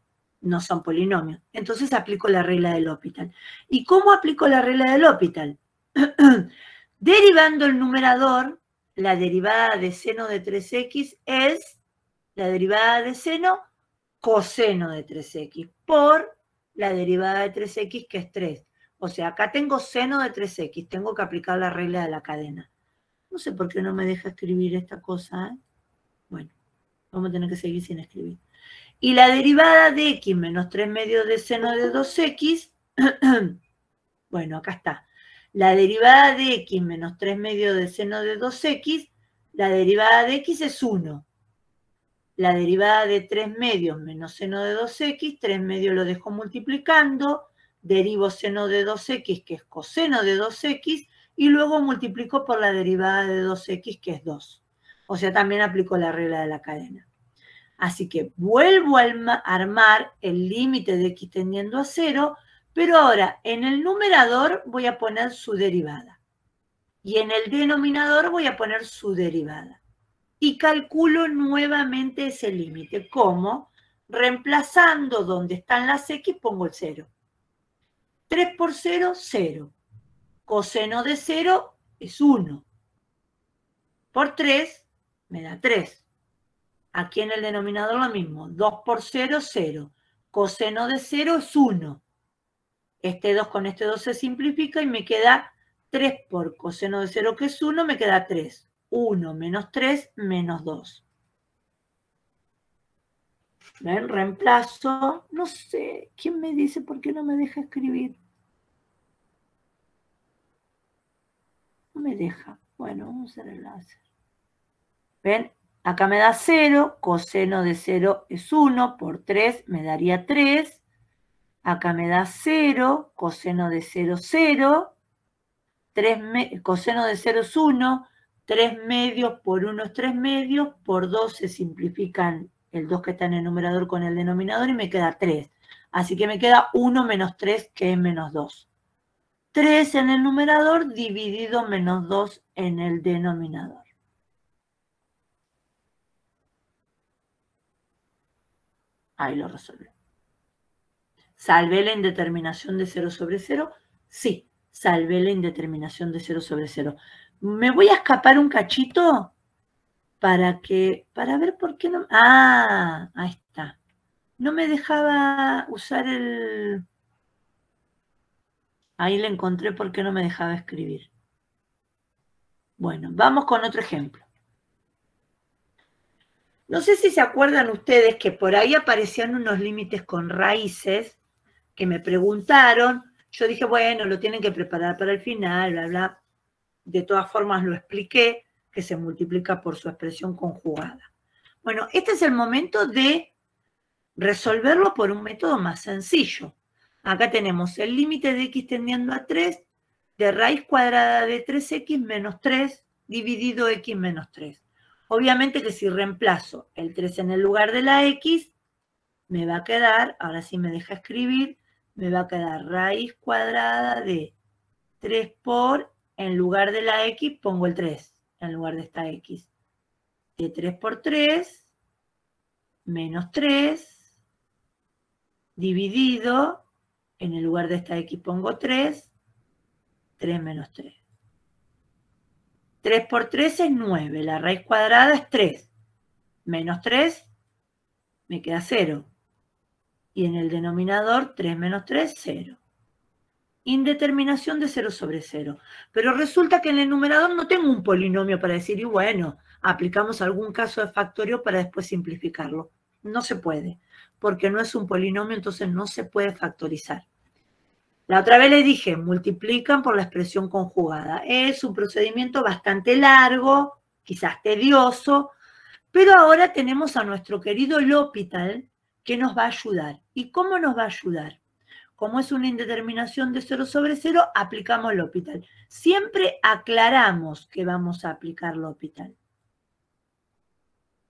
No son polinomios. Entonces aplico la regla del L'Hopital. ¿Y cómo aplico la regla del L'Hopital? Derivando el numerador, la derivada de seno de 3x es la derivada de seno coseno de 3x por la derivada de 3x, que es 3. O sea, acá tengo seno de 3x, tengo que aplicar la regla de la cadena. No sé por qué no me deja escribir esta cosa, ¿eh? Bueno, vamos a tener que seguir sin escribir. Y la derivada de x menos 3 medios de seno de 2x, bueno, acá está. La derivada de x menos 3 medios de seno de 2x, la derivada de x es 1. La derivada de 3 medios menos seno de 2x, 3 medios lo dejo multiplicando, derivo seno de 2x, que es coseno de 2x, y luego multiplico por la derivada de 2x, que es 2. O sea, también aplico la regla de la cadena. Así que vuelvo a armar el límite de x tendiendo a 0, pero ahora en el numerador voy a poner su derivada. Y en el denominador voy a poner su derivada. Y calculo nuevamente ese límite. ¿Cómo? Reemplazando donde están las x, pongo el 0. 3 por 0, 0. Coseno de 0 es 1. Por 3 me da 3. Aquí en el denominador lo mismo. 2 por 0, 0. Coseno de 0 es 1. Este 2 con este 2 se simplifica y me queda 3 por coseno de 0, que es 1, me queda 3. 1 menos 3 menos 2. ¿Ven? Reemplazo. No sé. ¿Quién me dice por qué no me deja escribir? No me deja. Bueno, vamos a hacer el láser. ¿Ven? Acá me da 0. Coseno de 0 es 1. Por 3 me daría 3. Acá me da 0. Coseno de 0, 0. Coseno de 0 es 1. 3 medios por 1 es 3 medios, por 2 se simplifican el 2 que está en el numerador con el denominador y me queda 3. Así que me queda 1 menos 3, que es menos 2. 3 en el numerador dividido menos 2 en el denominador. Ahí lo resolví. ¿Salvé la indeterminación de 0 sobre 0? Sí, salvé la indeterminación de 0 sobre 0. Me voy a escapar un cachito para ver por qué no... Ah, ahí está. No me dejaba usar el... Ahí le encontré por qué no me dejaba escribir. Bueno, vamos con otro ejemplo. No sé si se acuerdan ustedes que por ahí aparecían unos límites con raíces que me preguntaron. Yo dije, bueno, lo tienen que preparar para el final, bla, bla. De todas formas lo expliqué, que se multiplica por su expresión conjugada. Bueno, este es el momento de resolverlo por un método más sencillo. Acá tenemos el límite de x tendiendo a 3 de raíz cuadrada de 3x menos 3 dividido x menos 3. Obviamente que si reemplazo el 3 en el lugar de la x, me va a quedar, ahora sí me deja escribir, me va a quedar raíz cuadrada de 3 por, en lugar de la x, pongo el 3, en lugar de esta x. De 3 por 3, menos 3, dividido, en el lugar de esta x pongo 3, 3 menos 3. 3 por 3 es 9, la raíz cuadrada es 3. Menos 3, me queda 0. Y en el denominador, 3 menos 3, 0. Indeterminación de 0 sobre 0. Pero resulta que en el numerador no tengo un polinomio para decir, y bueno, aplicamos algún caso de factorio para después simplificarlo. No se puede, porque no es un polinomio, entonces no se puede factorizar. La otra vez les dije, multiplican por la expresión conjugada. Es un procedimiento bastante largo, quizás tedioso, pero ahora tenemos a nuestro querido L'Hopital que nos va a ayudar. ¿Y cómo nos va a ayudar? Como es una indeterminación de 0 sobre 0, aplicamos L'Hopital. Siempre aclaramos que vamos a aplicar L'Hopital.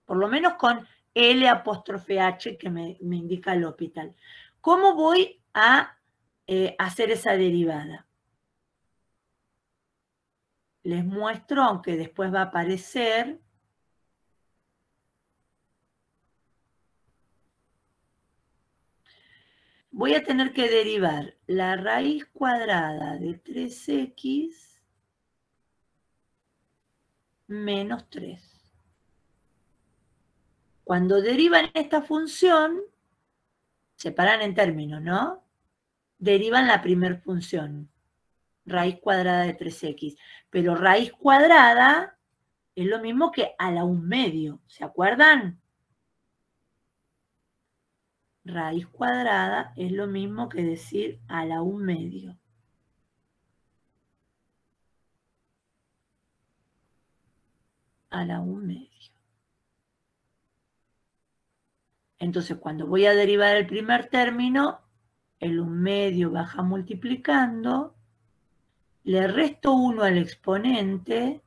Por lo menos con L''H que me indica L'Hopital. ¿Cómo voy a hacer esa derivada? les muestro, aunque después va a aparecer. Voy a tener que derivar la raíz cuadrada de 3x menos 3. Cuando derivan esta función, separan en términos, ¿no? Derivan la primera función, raíz cuadrada de 3x. Pero raíz cuadrada es lo mismo que a la 1/2, ¿se acuerdan? Raíz cuadrada es lo mismo que decir a la 1/2. A la 1/2. Entonces, cuando voy a derivar el primer término, el 1/2 baja multiplicando, le resto 1 al exponente,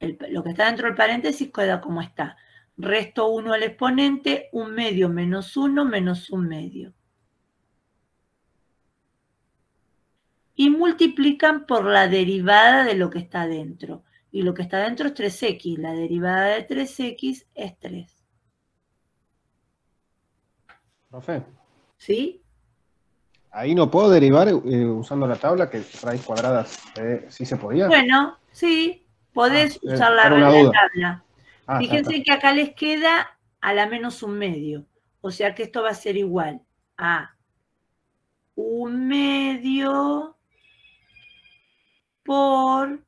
lo que está dentro del paréntesis queda como está. Resto 1 al exponente, 1/2 menos 1 menos 1/2. Y multiplican por la derivada de lo que está dentro. Y lo que está dentro es 3x. La derivada de 3x es 3. Profe, ¿Sí? ahí no puedo derivar usando la tabla, que raíz cuadrada sí se podía. Bueno, sí, podés usar la era una duda. tabla. Ah, Fíjense que acá les queda a la menos 1/2. O sea que esto va a ser igual a 1/2 por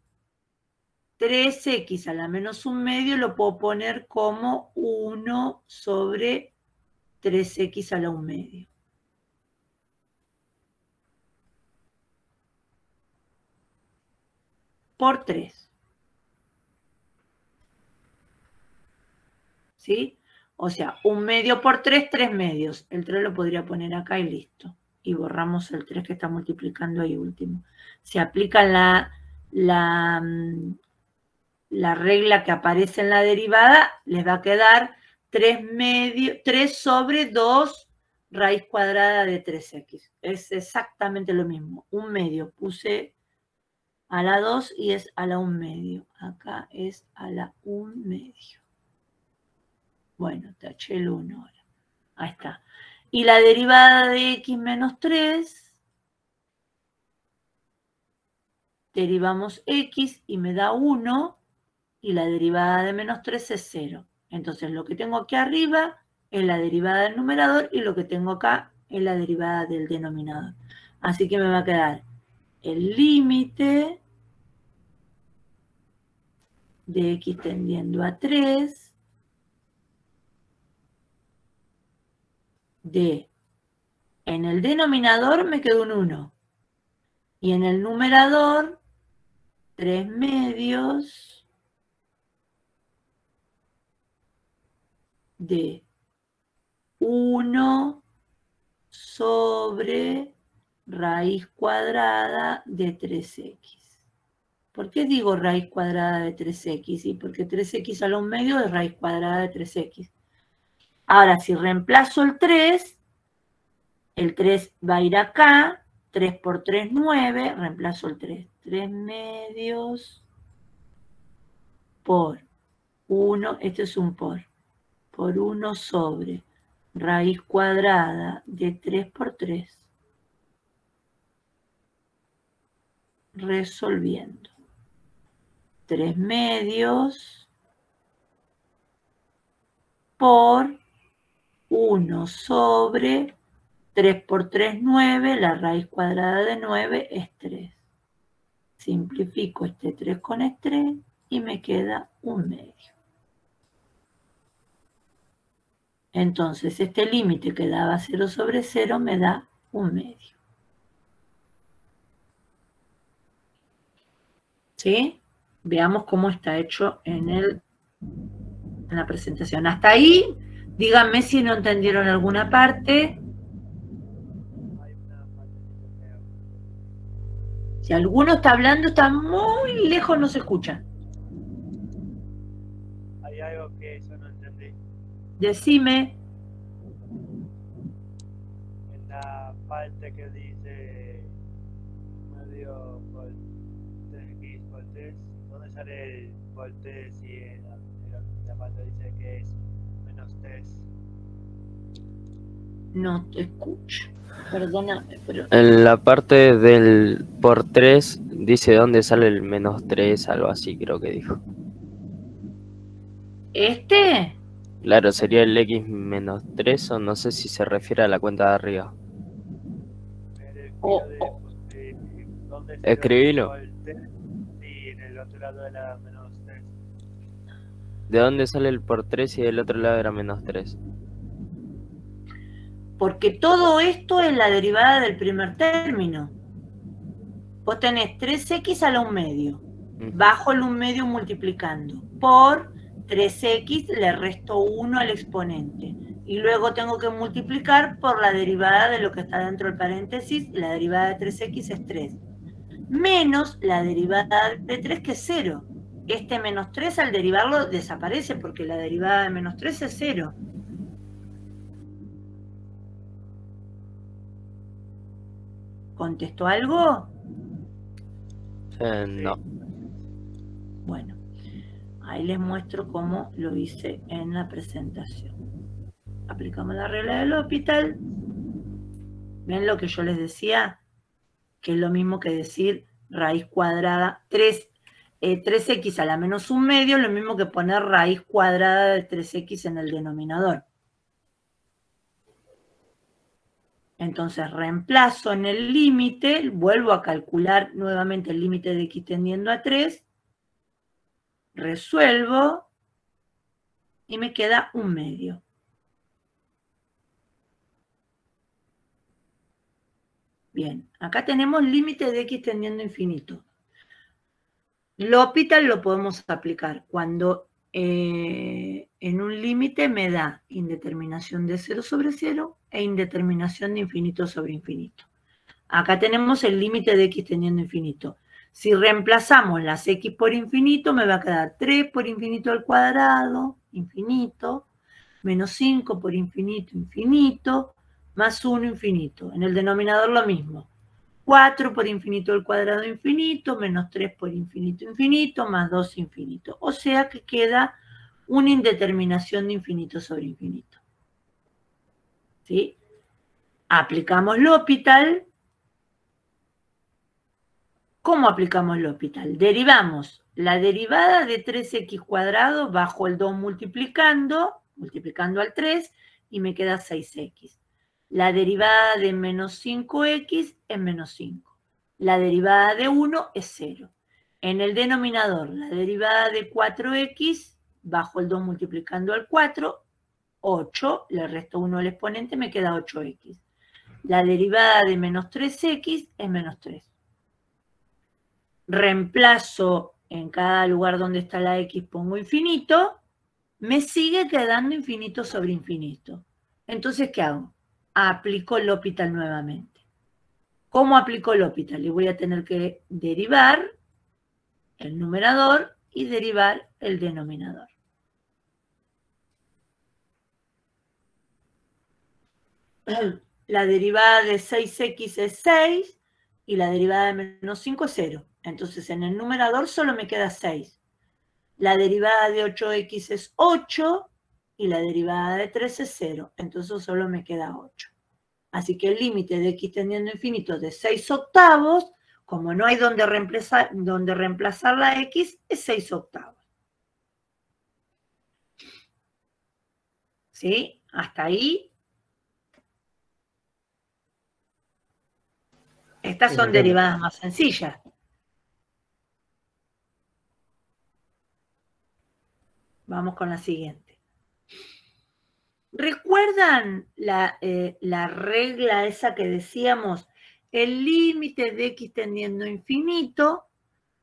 3x a la menos 1/2, lo puedo poner como 1 sobre 3x a la 1/2. Por 3. ¿Sí? O sea, 1/2 por 3, 3/2. El 3 lo podría poner acá y listo. Y borramos el 3 que está multiplicando ahí último. Se aplica la regla que aparece en la derivada, les va a quedar 3 sobre 2 raíz cuadrada de 3x. Es exactamente lo mismo. 1/2 puse a la 2 y es a la 1/2. Acá es a la 1/2. Bueno, taché el 1 ahora. Ahí está. Y la derivada de x menos 3, derivamos x y me da 1, y la derivada de menos 3 es 0. Entonces lo que tengo aquí arriba es la derivada del numerador y lo que tengo acá es la derivada del denominador. Así que me va a quedar el límite de x tendiendo a 3 de, en el denominador me quedó un 1 y en el numerador 3/2 de 1 sobre raíz cuadrada de 3x. ¿Por qué digo raíz cuadrada de 3x? Y porque 3x a la 1/2 es raíz cuadrada de 3x. Ahora, si reemplazo el 3 va a ir acá. 3 por 3, 9. Reemplazo el 3. 3/2 por 1. Esto es un por 1 sobre raíz cuadrada de 3 por 3. Resolviendo. 3/2 por 1 sobre 3 por 3, 9. La raíz cuadrada de 9 es 3. Simplifico este 3 con este 3 y me queda 1/2. Entonces, este límite que daba 0 sobre 0 me da 1/2. ¿Sí? Veamos cómo está hecho en la presentación. Hasta ahí, díganme si no entendieron alguna parte. Si alguno está hablando, está muy lejos, no se escucha. Hay algo que yo no entendí. Decime. En la parte que dice por 3x por 3. ¿Dónde sale el por 3 si en la parte dice que es menos 3? No te escucho. Perdóname, pero En la parte del por 3 dice dónde sale el menos 3, algo así creo que dijo. ¿este? Claro, sería el x menos 3 o no sé si se refiere a la cuenta de arriba. Oh, ¿Dónde sale Escribilo. el por 3? Y en el otro lado era menos 3. ¿De dónde sale el por 3 y del otro lado era menos 3? Porque todo esto es la derivada del primer término. Vos tenés 3x a la 1 medio. Bajo el 1 medio multiplicando. Por 3x le resto 1 al exponente. Y luego tengo que multiplicar por la derivada de lo que está dentro del paréntesis. La derivada de 3x es 3. Menos la derivada de 3 que es 0. Este menos 3 al derivarlo desaparece porque la derivada de menos 3 es 0. ¿Contestó algo? No. Bueno, ahí les muestro cómo lo hice en la presentación. Aplicamos la regla del L'Hopital. ¿Ven lo que yo les decía? Que es lo mismo que decir raíz cuadrada, 3x a la menos 1 medio, lo mismo que poner raíz cuadrada de 3x en el denominador. Entonces reemplazo en el límite, vuelvo a calcular nuevamente el límite de x tendiendo a 3, resuelvo y me queda 1 medio. Bien, acá tenemos límite de x tendiendo a infinito. L'Hopital lo podemos aplicar cuando en un límite me da indeterminación de 0 sobre 0 e indeterminación de infinito sobre infinito. Acá tenemos el límite de x tendiendo a infinito. Si reemplazamos las x por infinito, me va a quedar 3 por infinito al cuadrado, infinito, menos 5 por infinito, infinito, más 1 infinito. En el denominador lo mismo. 4 por infinito al cuadrado infinito, menos 3 por infinito infinito, más 2 infinito. O sea que queda una indeterminación de infinito sobre infinito. ¿Sí? Aplicamos L'Hopital. ¿Cómo aplicamos L'Hopital? Derivamos la derivada de 3x cuadrado bajo el 2 multiplicando al 3, y me queda 6x. La derivada de menos 5x es menos 5. La derivada de 1 es 0. En el denominador, la derivada de 4x bajo el 2 multiplicando al 4, 8. Le resto 1 al exponente, me queda 8x. La derivada de menos 3x es menos 3. Reemplazo en cada lugar donde está la x, pongo infinito. Me sigue quedando infinito sobre infinito. Entonces, ¿qué hago? Aplico L'Hopital nuevamente. ¿Cómo aplico L'Hopital? Le voy a tener que derivar el numerador y derivar el denominador. La derivada de 6x es 6 y la derivada de menos 5 es 0. Entonces en el numerador solo me queda 6. La derivada de 8x es 8 y la derivada de 3 es 0. Entonces solo me queda 8. Así que el límite de x tendiendo a infinito de 6 octavos, como no hay donde reemplazar la x, es 6 octavos. ¿Sí? Hasta ahí. Estas son derivadas más sencillas. Vamos con la siguiente. ¿Recuerdan la regla esa que decíamos? El límite de x tendiendo a infinito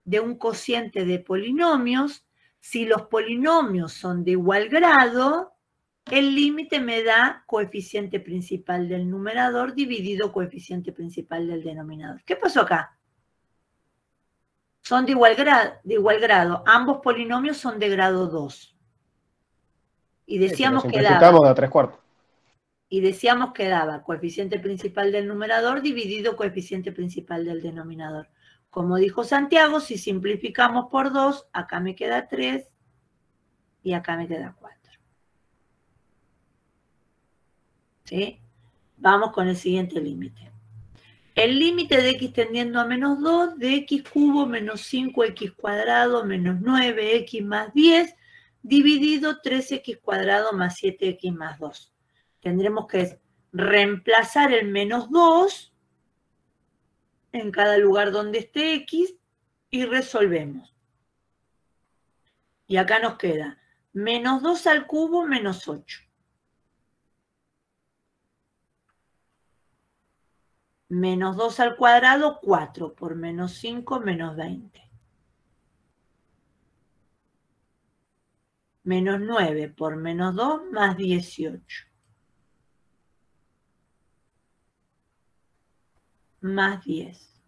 de un cociente de polinomios. Si los polinomios son de igual grado, el límite me da coeficiente principal del numerador dividido coeficiente principal del denominador. ¿Qué pasó acá? Son de igual grado. Ambos polinomios son de grado 2. Y decíamos que simplificamos de a 3/4. Y decíamos que daba coeficiente principal del numerador dividido coeficiente principal del denominador. Como dijo Santiago, si simplificamos por 2, acá me queda 3 y acá me queda 4. ¿Sí? Vamos con el siguiente límite. El límite de x tendiendo a menos 2 de x cubo menos 5x cuadrado menos 9x más 10 dividido 3x cuadrado más 7x más 2. Tendremos que reemplazar el menos 2 en cada lugar donde esté x y resolvemos. Y acá nos queda menos 2 al cubo menos 8. Menos 2 al cuadrado, 4 por menos 5, menos 20. Menos 9 por menos 2, más 18. Más 10.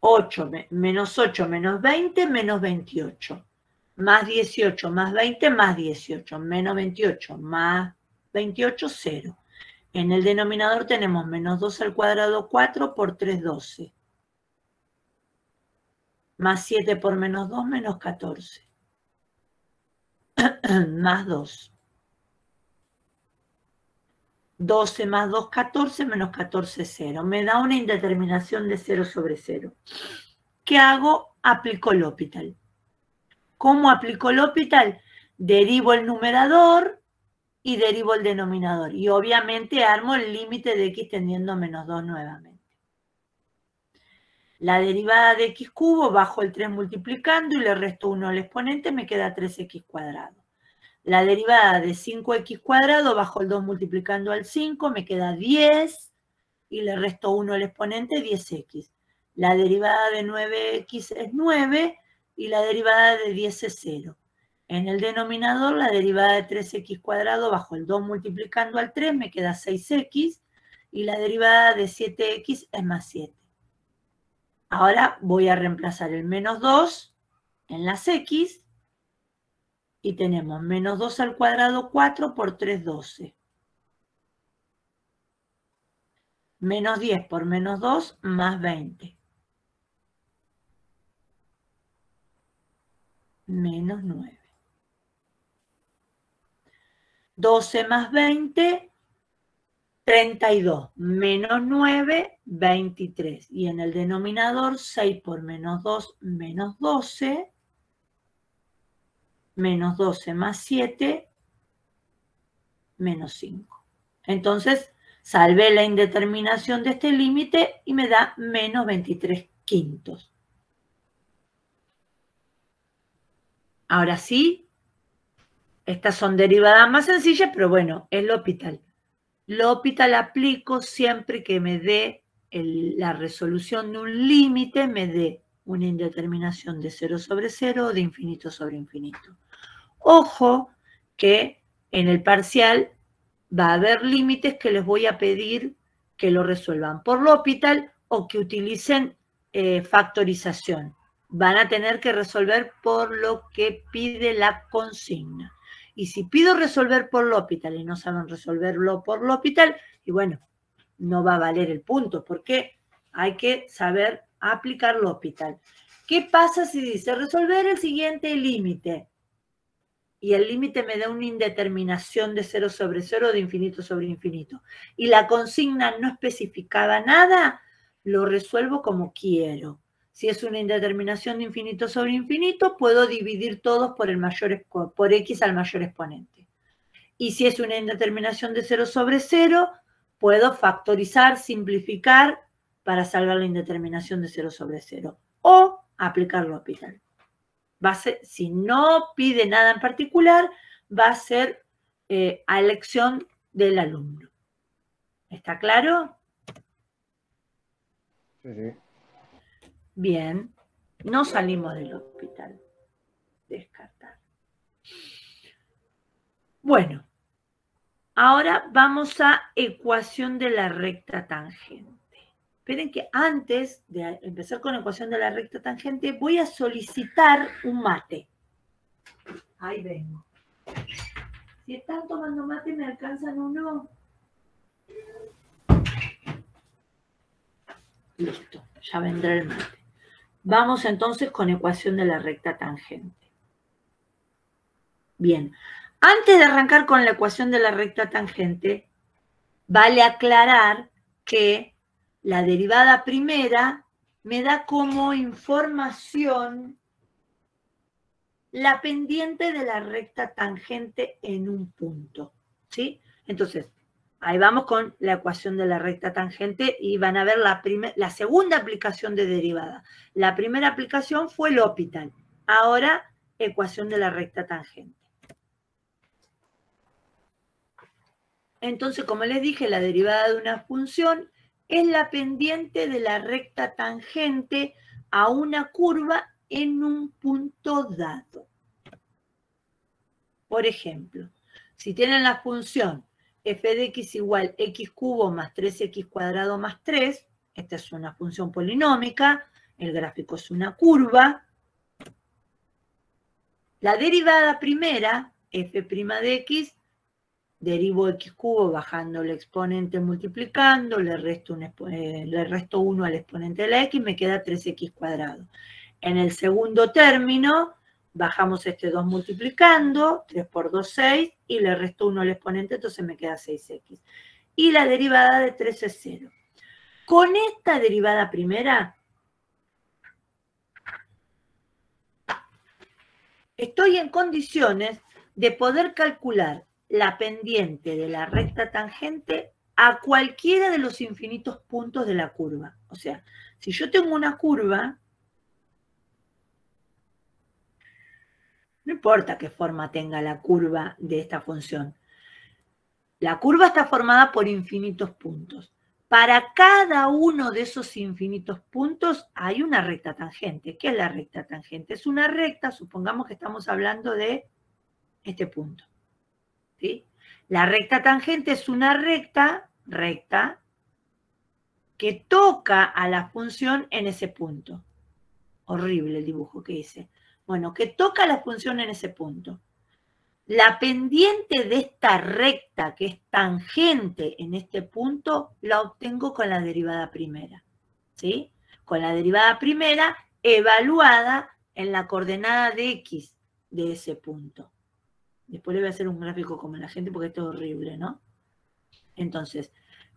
8, menos 8, menos 20, menos 28. Más 18, más 20, más 18. Menos 28, más 28, 0. En el denominador tenemos menos 2 al cuadrado, 4 por 3, 12. Más 7 por menos 2, menos 14. Más 2. 12 más 2, 14, menos 14, 0. Me da una indeterminación de 0 sobre 0. ¿Qué hago? Aplico L'Hopital. ¿Cómo aplico L'Hopital? Derivo el numerador y derivo el denominador. Y obviamente armo el límite de x tendiendo a menos 2 nuevamente. La derivada de x cubo, bajo el 3 multiplicando y le resto 1 al exponente, me queda 3x cuadrado. La derivada de 5x cuadrado, bajo el 2 multiplicando al 5, me queda 10 y le resto 1 al exponente, 10x. La derivada de 9x es 9 y la derivada de 10 es 0. En el denominador, la derivada de 3x cuadrado, bajo el 2 multiplicando al 3, me queda 6x y la derivada de 7x es más 7. Ahora voy a reemplazar el menos 2 en las x. Y tenemos menos 2 al cuadrado, 4 por 3, 12. Menos 10 por menos 2, más 20. Menos 9. 12 más 20, 32. Menos 9, 23. Y en el denominador, 6 por menos 2, menos 12. Menos 12 más 7, menos 5. Entonces, salvé la indeterminación de este límite y me da menos 23 quintos. Ahora sí, estas son derivadas más sencillas, pero bueno, es L'Hopital. L'Hopital aplico siempre que me dé la resolución de un límite, me dé una indeterminación de 0 sobre 0 o de infinito sobre infinito. Ojo que en el parcial va a haber límites que les voy a pedir que lo resuelvan por L'Hopital o que utilicen factorización. Van a tener que resolver por lo que pide la consigna. Y si pido resolver por L'Hopital y no saben resolverlo por L'Hopital, y bueno, no va a valer el punto porque hay que saber aplicar L'Hopital. ¿Qué pasa si dice resolver el siguiente límite? Y el límite me da una indeterminación de 0 sobre 0 de infinito sobre infinito. Y la consigna no especificaba nada, lo resuelvo como quiero. Si es una indeterminación de infinito sobre infinito, puedo dividir todos por x al mayor exponente. Y si es una indeterminación de 0 sobre 0, puedo factorizar, simplificar para salvar la indeterminación de 0 sobre 0. O aplicar L'Hopital. Si no pide nada en particular, va a ser a elección del alumno. ¿Está claro? Sí, sí. Bien. No salimos del L'Hopital. Descartar. Bueno. Ahora vamos a ecuación de la recta tangente. Esperen que antes de empezar con la ecuación de la recta tangente, voy a solicitar un mate. Ahí vengo. Si están tomando mate, ¿me alcanzan uno? Listo, ya vendrá el mate. Vamos entonces con ecuación de la recta tangente. Bien, antes de arrancar con la ecuación de la recta tangente, vale aclarar que la derivada primera me da como información la pendiente de la recta tangente en un punto, ¿sí? Entonces, ahí vamos con la ecuación de la recta tangente y van a ver la segunda aplicación de derivada. La primera aplicación fue L'Hopital. Ahora, ecuación de la recta tangente. Entonces, como les dije, la derivada de una función es la pendiente de la recta tangente a una curva en un punto dado. Por ejemplo, si tienen la función f de x igual x cubo más 3x cuadrado más 3, esta es una función polinómica, el gráfico es una curva, la derivada primera, f' de x, derivo x cubo bajando el exponente multiplicando, le resto 1 al exponente de la x, me queda 3x cuadrado. En el segundo término, bajamos este 2 multiplicando, 3 por 2, 6, y le resto 1 al exponente, entonces me queda 6x. Y la derivada de 3 es 0. Con esta derivada primera, estoy en condiciones de poder calcular la pendiente de la recta tangente a cualquiera de los infinitos puntos de la curva. O sea, si yo tengo una curva, no importa qué forma tenga la curva de esta función. La curva está formada por infinitos puntos. Para cada uno de esos infinitos puntos hay una recta tangente. ¿Qué es la recta tangente? Es una recta, supongamos que estamos hablando de este punto. ¿Sí? La recta tangente es una recta que toca a la función en ese punto. Horrible el dibujo que hice. Bueno, que toca la función en ese punto. La pendiente de esta recta que es tangente en este punto la obtengo con la derivada primera. ¿Sí? Con la derivada primera evaluada en la coordenada de x de ese punto. Después le voy a hacer un gráfico como la gente porque esto es horrible, ¿no? Entonces,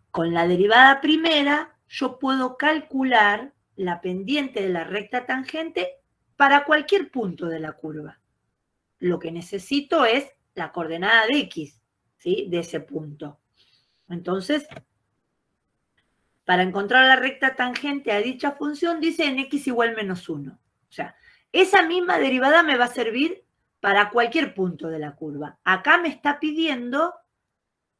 con la derivada primera yo puedo calcular la pendiente de la recta tangente para cualquier punto de la curva. Lo que necesito es la coordenada de x, ¿sí? De ese punto. Entonces, para encontrar la recta tangente a dicha función, dice en x igual menos 1. O sea, esa misma derivada me va a servir para cualquier punto de la curva. Acá me está pidiendo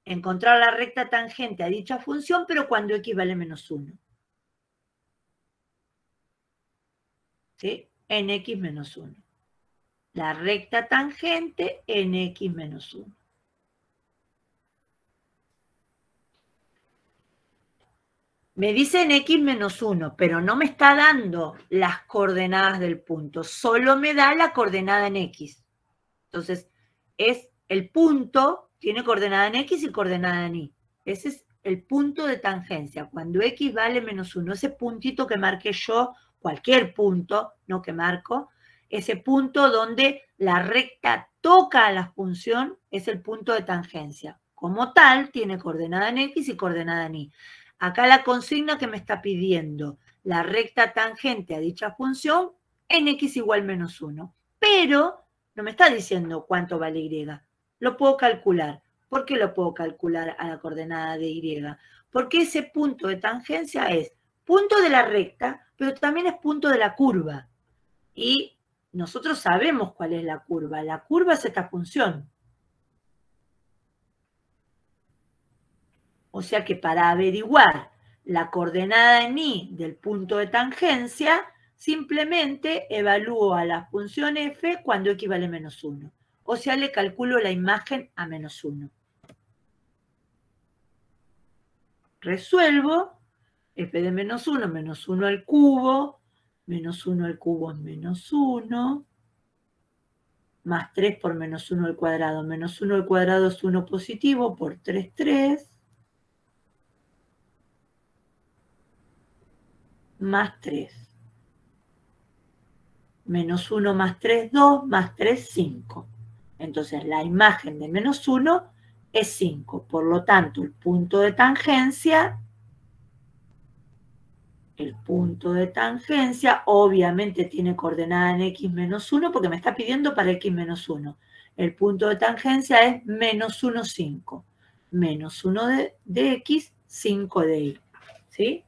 encontrar la recta tangente a dicha función, pero cuando x vale menos 1. ¿Sí? En x menos 1. La recta tangente en x menos 1. Me dice en x menos 1, pero no me está dando las coordenadas del punto, solo me da la coordenada en x. Entonces, es el punto, tiene coordenada en x y coordenada en y. Ese es el punto de tangencia, cuando x vale menos 1. Ese puntito que marqué yo, cualquier punto, no que marco, ese punto donde la recta toca a la función es el punto de tangencia. Como tal, tiene coordenada en x y coordenada en y. Acá la consigna que me está pidiendo la recta tangente a dicha función en x igual menos 1. Pero no me está diciendo cuánto vale y. Lo puedo calcular. ¿Por qué lo puedo calcular a la coordenada de y? Porque ese punto de tangencia es punto de la recta, pero también es punto de la curva. Y nosotros sabemos cuál es la curva. La curva es esta función. O sea que para averiguar la coordenada en y del punto de tangencia, simplemente evalúo a la función f cuando x vale menos 1. O sea, le calculo la imagen a menos 1. Resuelvo f de menos 1 al cubo, menos 1 al cubo es menos 1, más 3 por menos 1 al cuadrado. Menos 1 al cuadrado es 1 positivo por 3, 3. Más 3. Menos 1 más 3, 2, más 3, 5. Entonces la imagen de menos 1 es 5. Por lo tanto, el punto de tangencia obviamente tiene coordenada en x menos 1 porque me está pidiendo para x menos 1. El punto de tangencia es menos 1, 5. Menos 1 de x, 5 de y. ¿Sí?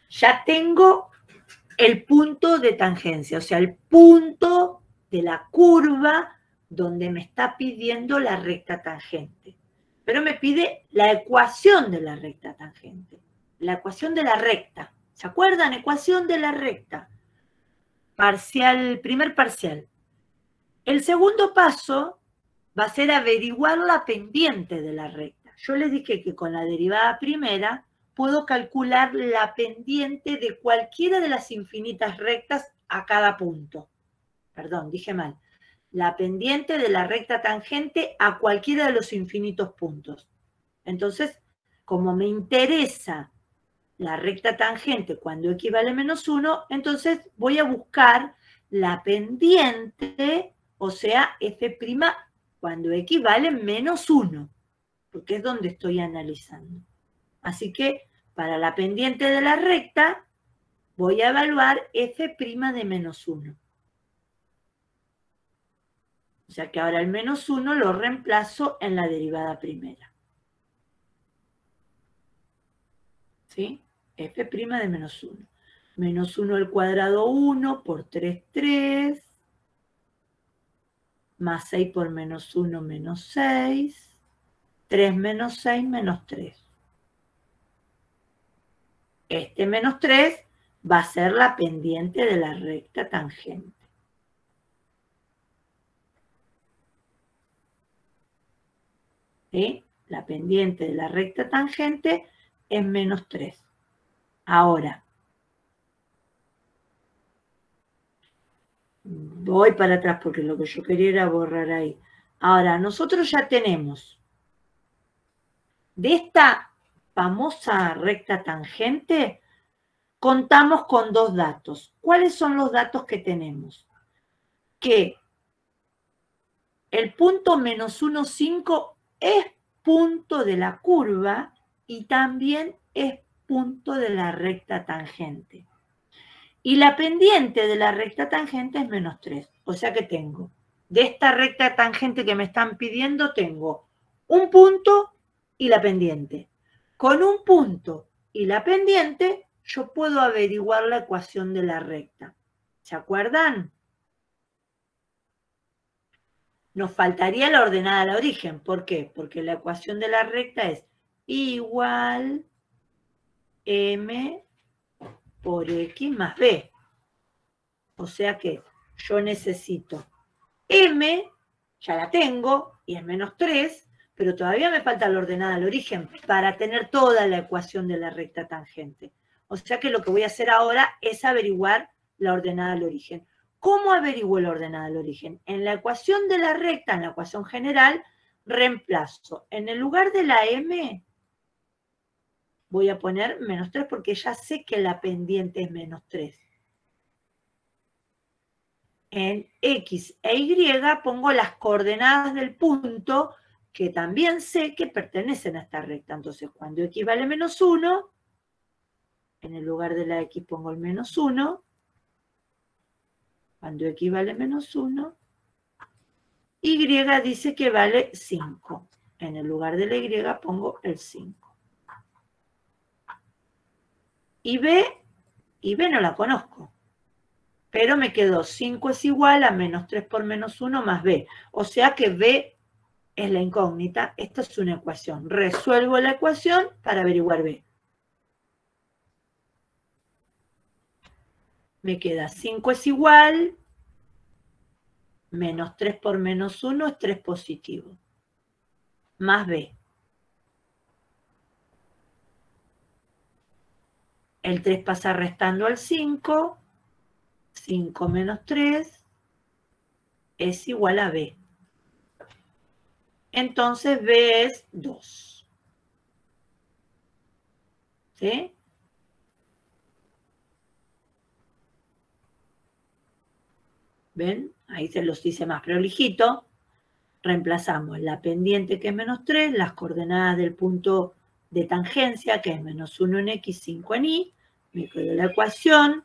Ya tengo el punto de tangencia, o sea, el punto de la curva donde me está pidiendo la recta tangente. Pero me pide la ecuación de la recta tangente. La ecuación de la recta. ¿Se acuerdan? Ecuación de la recta. Parcial, primer parcial. El segundo paso va a ser averiguar la pendiente de la recta. Yo les dije que con la derivada primera puedo calcular la pendiente de cualquiera de las infinitas rectas a cada punto. Perdón, dije mal. La pendiente de la recta tangente a cualquiera de los infinitos puntos. Entonces, como me interesa la recta tangente cuando x vale menos 1, entonces voy a buscar la pendiente, o sea, f' cuando x vale menos 1, porque es donde estoy analizando. Así que para la pendiente de la recta voy a evaluar f' de menos 1. O sea que ahora el menos 1 lo reemplazo en la derivada primera. ¿Sí? F' de menos 1. Menos 1 al cuadrado 1 por 3, 3. Más 6 por menos 1, menos 6. 3 menos 6, menos 3. Este menos 3 va a ser la pendiente de la recta tangente. ¿Sí? La pendiente de la recta tangente es menos 3. Ahora, voy para atrás porque lo que yo quería era borrar ahí. Ahora, nosotros ya tenemos de esta famosa recta tangente, contamos con dos datos. ¿Cuáles son los datos que tenemos? Que el punto menos 1, 5 es punto de la curva y también es punto de la recta tangente. Y la pendiente de la recta tangente es menos 3. O sea que tengo, de esta recta tangente que me están pidiendo, tengo un punto y la pendiente. Con un punto y la pendiente, yo puedo averiguar la ecuación de la recta. ¿Se acuerdan? Nos faltaría la ordenada al origen. ¿Por qué? Porque la ecuación de la recta es igual m por x más b. O sea que yo necesito m, ya la tengo, y es menos 3, pero todavía me falta la ordenada al origen para tener toda la ecuación de la recta tangente. O sea que lo que voy a hacer ahora es averiguar la ordenada al origen. ¿Cómo averiguo la ordenada al origen? En la ecuación de la recta, en la ecuación general, reemplazo. En el lugar de la m, voy a poner menos 3 porque ya sé que la pendiente es menos 3. En x e y pongo las coordenadas del punto que también sé que pertenecen a esta recta. Entonces, cuando x vale menos 1, en el lugar de la x pongo el menos 1. Cuando x vale menos 1, y dice que vale 5. En el lugar de la y pongo el 5. Y b no la conozco. Pero me quedó 5 es igual a menos 3 por menos 1 más b. O sea que b es la incógnita. Esta es una ecuación. Resuelvo la ecuación para averiguar b. Me queda 5 es igual, menos 3 por menos 1 es 3 positivo, más b. El 3 pasa restando al 5, 5 menos 3, es igual a B. Entonces B es 2. ¿Sí? ¿Ven? Ahí se los hice más prolijito. Reemplazamos la pendiente, que es menos 3, las coordenadas del punto de tangencia, que es menos 1 en X, 5 en Y. Me quedo la ecuación.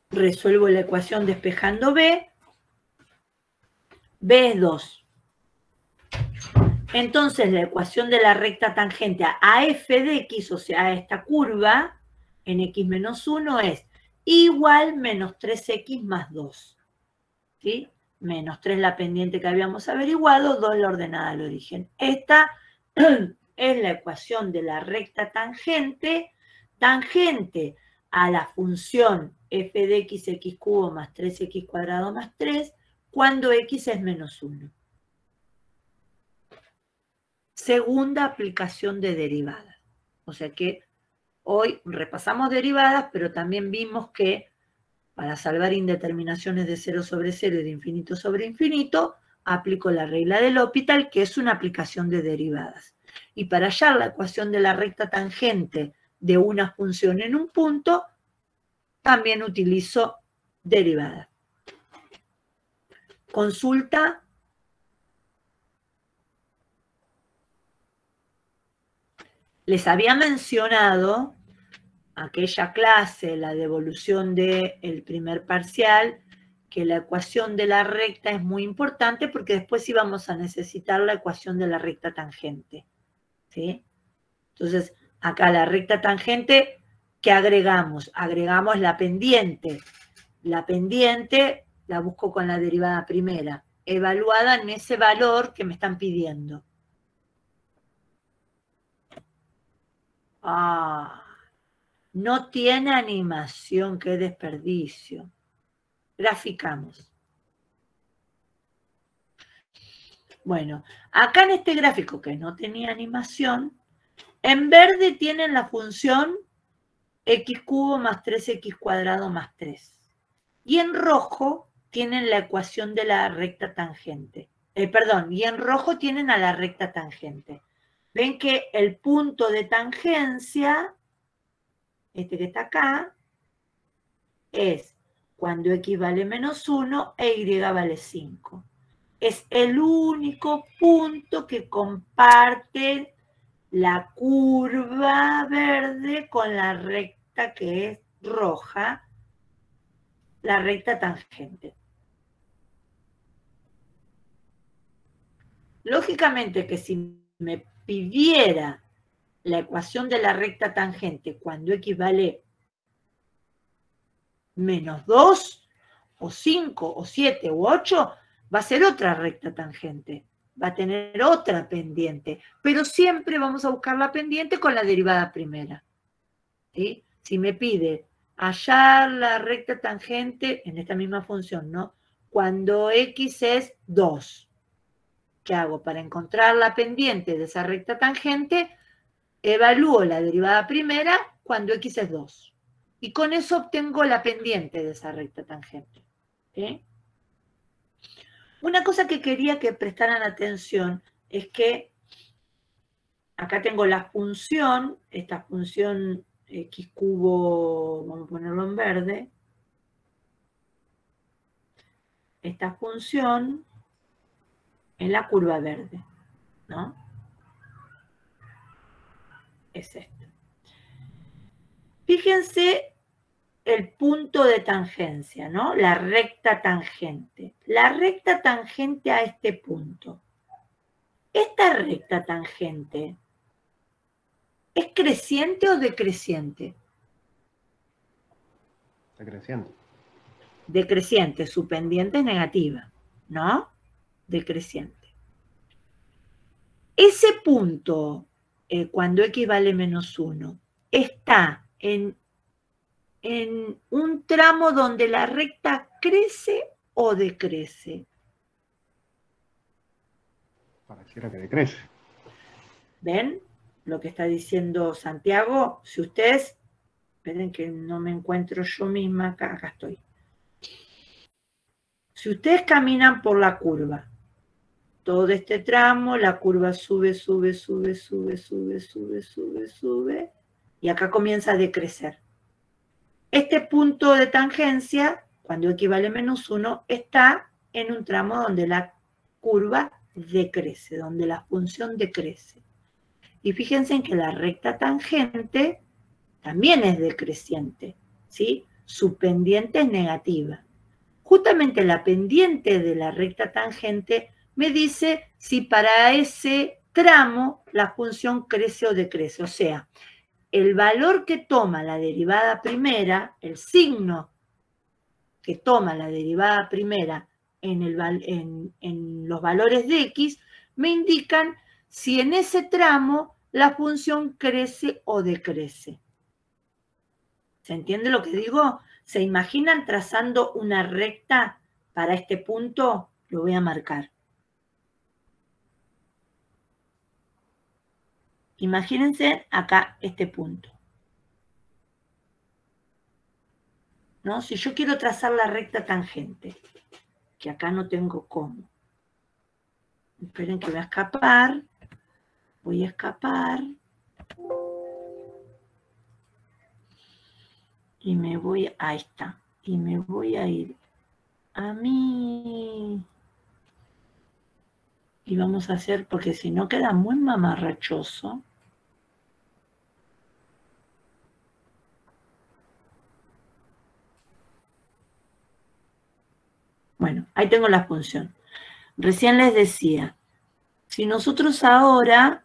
Resuelvo la ecuación despejando B. B es 2. Entonces, la ecuación de la recta tangente a f de x, o sea, a esta curva, en x menos 1, es igual menos 3x más 2. ¿Sí? Menos 3 la pendiente que habíamos averiguado, 2 la ordenada al origen. Esta es la ecuación de la recta tangente a la función f de x, x cubo más 3x cuadrado más 3, cuando x es menos 1. Segunda aplicación de derivadas. O sea que hoy repasamos derivadas, pero también vimos que para salvar indeterminaciones de 0 sobre 0 y de infinito sobre infinito, aplico la regla del L'Hopital, que es una aplicación de derivadas. Y para hallar la ecuación de la recta tangente de una función en un punto, también utilizo derivadas. Consulta. Les había mencionado aquella clase, la devolución del primer parcial, que la ecuación de la recta es muy importante porque después íbamos a necesitar la ecuación de la recta tangente. ¿Sí? Entonces, acá la recta tangente, ¿qué agregamos? Agregamos la pendiente. La pendiente la busco con la derivada primera, evaluada en ese valor que me están pidiendo. No tiene animación, qué desperdicio. Graficamos. Bueno, acá en este gráfico que no tenía animación, en verde tienen la función x cubo más 3x cuadrado más 3. Y en rojo tienen la ecuación de la recta tangente. Y en rojo tienen a la recta tangente. Ven que el punto de tangencia, este que está acá, es cuando x vale menos 1 e y vale 5. Es el único punto que comparte la curva verde con la recta que es roja, la recta tangente. Lógicamente que si me pidiera la ecuación de la recta tangente cuando x vale menos 2, o 5, o 7, o 8, va a ser otra recta tangente. Va a tener otra pendiente. Pero siempre vamos a buscar la pendiente con la derivada primera. ¿Sí? Si me pide hallar la recta tangente en esta misma función, ¿no? Cuando x es 2. ¿Qué hago? Para encontrar la pendiente de esa recta tangente, evalúo la derivada primera cuando x es 2. Y con eso obtengo la pendiente de esa recta tangente. ¿Sí? Una cosa que quería que prestaran atención es que acá tengo la función, esta función x cubo, vamos a ponerlo en verde. Esta función en la curva verde, ¿no? Es esta. Fíjense el punto de tangencia, ¿no? La recta tangente. La recta tangente a este punto. ¿Esta recta tangente es creciente o decreciente? Decreciente. Decreciente, su pendiente es negativa, ¿no? Decreciente. Ese punto, cuando x vale menos 1, está en un tramo donde la recta crece o decrece. Pareciera que decrece. ¿Ven lo que está diciendo Santiago? Si ustedes, esperen que no me encuentro yo misma acá, acá estoy. Si ustedes caminan por la curva, todo este tramo, la curva sube, sube, sube, sube, sube, sube, sube, sube, y acá comienza a decrecer. Este punto de tangencia, cuando x vale menos 1, está en un tramo donde la curva decrece, donde la función decrece. Y fíjense en que la recta tangente también es decreciente, ¿sí? Su pendiente es negativa. Justamente la pendiente de la recta tangente me dice si para ese tramo la función crece o decrece. O sea, el valor que toma la derivada primera, el signo que toma la derivada primera en los valores de x, me indican si en ese tramo la función crece o decrece. ¿Se entiende lo que digo? ¿Se imaginan trazando una recta para este punto? Lo voy a marcar. Imagínense acá este punto. ¿No? Si yo quiero trazar la recta tangente, que acá no tengo cómo. Esperen que voy a escapar. Voy a escapar. Y me voy, ahí está. Y me voy a ir a mí. Y vamos a hacer, porque si no queda muy mamarrachoso. Bueno, ahí tengo la función. Recién les decía, si nosotros ahora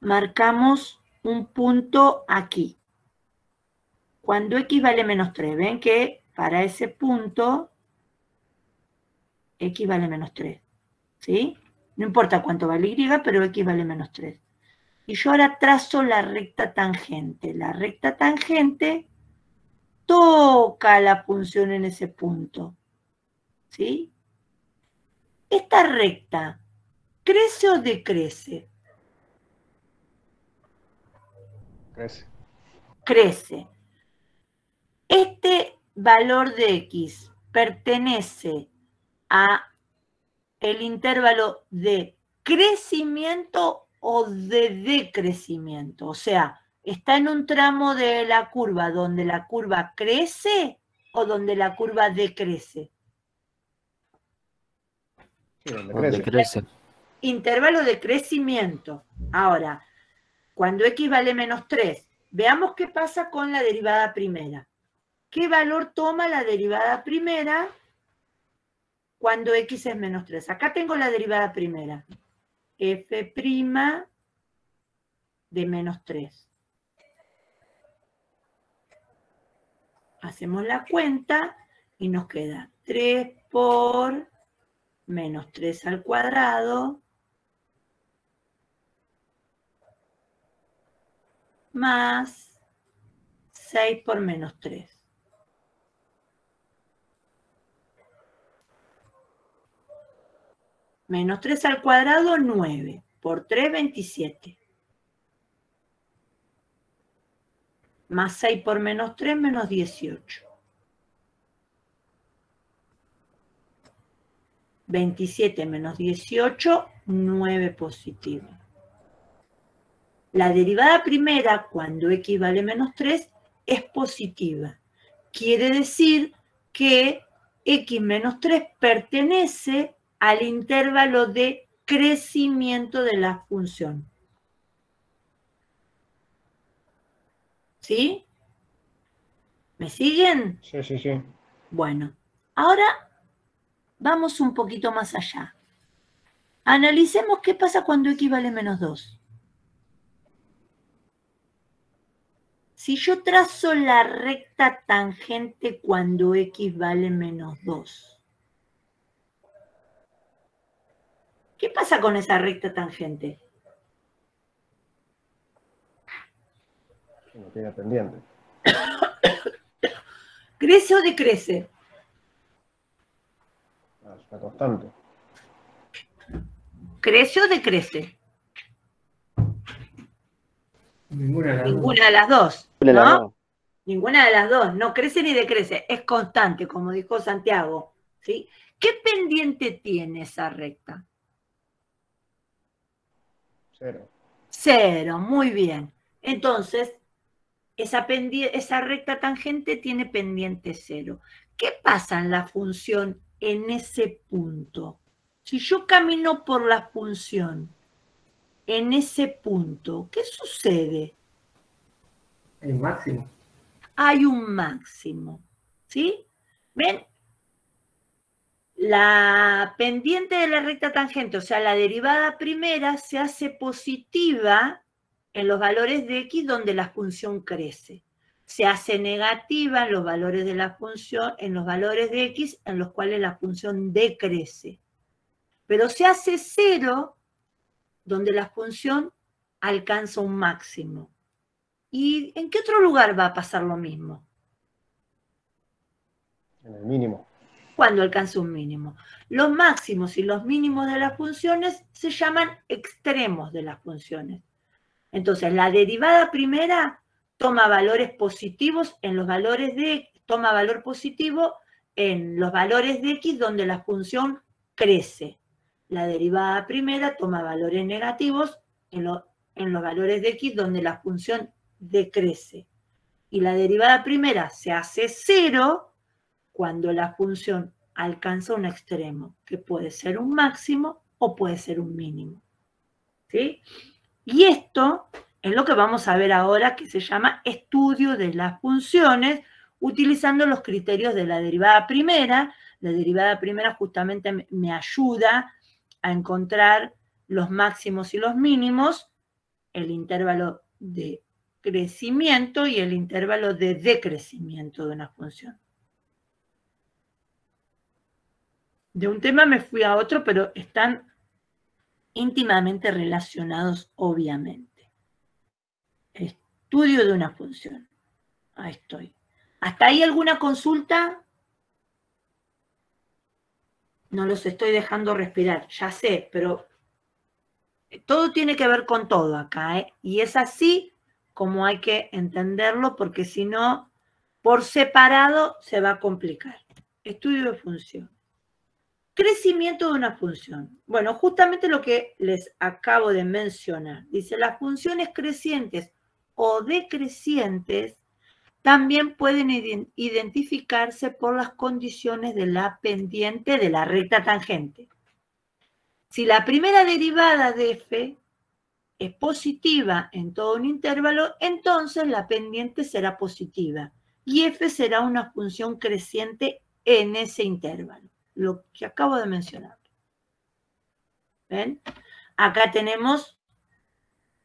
marcamos un punto aquí, cuando x vale menos 3, ven que para ese punto x vale menos 3, ¿sí? No importa cuánto vale y, pero x vale menos 3. Y yo ahora trazo la recta tangente. La recta tangente toca la función en ese punto, ¿sí? Esta recta, ¿crece o decrece? Crece. Crece. Este valor de x pertenece a el intervalo de crecimiento o de decrecimiento. O sea, ¿está en un tramo de la curva donde la curva crece o donde la curva decrece? Sí, donde Donde crece. Intervalo de crecimiento. Ahora, cuando x vale menos 3, veamos qué pasa con la derivada primera. ¿Qué valor toma la derivada primera cuando x es menos 3? Acá tengo la derivada primera. F' de menos 3. Hacemos la cuenta y nos queda 3 por menos 3 al cuadrado más 6 por menos 3. Menos 3 al cuadrado, 9. Por 3, 27. Más 6 por menos 3, menos 18. 27 menos 18, 9 positivo. La derivada primera, cuando x vale menos 3, es positiva. Quiere decir que x menos 3 pertenece al intervalo de crecimiento de la función. ¿Sí? ¿Me siguen? Sí, sí, sí. Bueno, ahora vamos un poquito más allá. Analicemos qué pasa cuando x vale menos 2. Si yo trazo la recta tangente cuando x vale menos 2, ¿qué pasa con esa recta tangente? No tiene pendiente. ¿Crece o decrece? Ah, es una constante. ¿Crece o decrece? Ninguna de las dos. Ninguna de las dos, Una de las ¿no? dos. Ninguna de las dos, no crece ni decrece, es constante, como dijo Santiago, ¿sí? ¿Qué pendiente tiene esa recta? 0. 0, muy bien. Entonces, esa recta tangente tiene pendiente 0. ¿Qué pasa en la función en ese punto? Si yo camino por la función en ese punto, ¿qué sucede? El máximo. Hay un máximo, ¿sí? ¿Ven? La pendiente de la recta tangente, o sea, la derivada primera, se hace positiva en los valores de x donde la función crece. Se hace negativa en los valores de la función, en los valores de x en los cuales la función decrece. Pero se hace 0 donde la función alcanza un máximo. ¿Y en qué otro lugar va a pasar lo mismo? En el mínimo. Cuando alcanza un mínimo. Los máximos y los mínimos de las funciones se llaman extremos de las funciones. Entonces, la derivada primera toma valores positivos en los valores de, toma valor positivo en los valores de x donde la función crece. La derivada primera toma valores negativos en los valores de x donde la función decrece. Y la derivada primera se hace 0 cuando la función alcanza un extremo, que puede ser un máximo o puede ser un mínimo. ¿Sí? Y esto es lo que vamos a ver ahora, que se llama estudio de las funciones, utilizando los criterios de la derivada primera. La derivada primera justamente me ayuda a encontrar los máximos y los mínimos, el intervalo de crecimiento y el intervalo de decrecimiento de una función. De un tema me fui a otro, pero están íntimamente relacionados, obviamente. Estudio de una función. Ahí estoy. ¿Hasta ahí alguna consulta? No los estoy dejando respirar, ya sé, pero todo tiene que ver con todo acá, ¿eh? Y es así como hay que entenderlo, porque si no, por separado se va a complicar. Estudio de función. Crecimiento de una función. Bueno, justamente lo que les acabo de mencionar. Dice, las funciones crecientes o decrecientes también pueden identificarse por las condiciones de la pendiente de la recta tangente. Si la primera derivada de f es positiva en todo un intervalo, entonces la pendiente será positiva y f será una función creciente en ese intervalo. Lo que acabo de mencionar. ¿Ven? Acá tenemos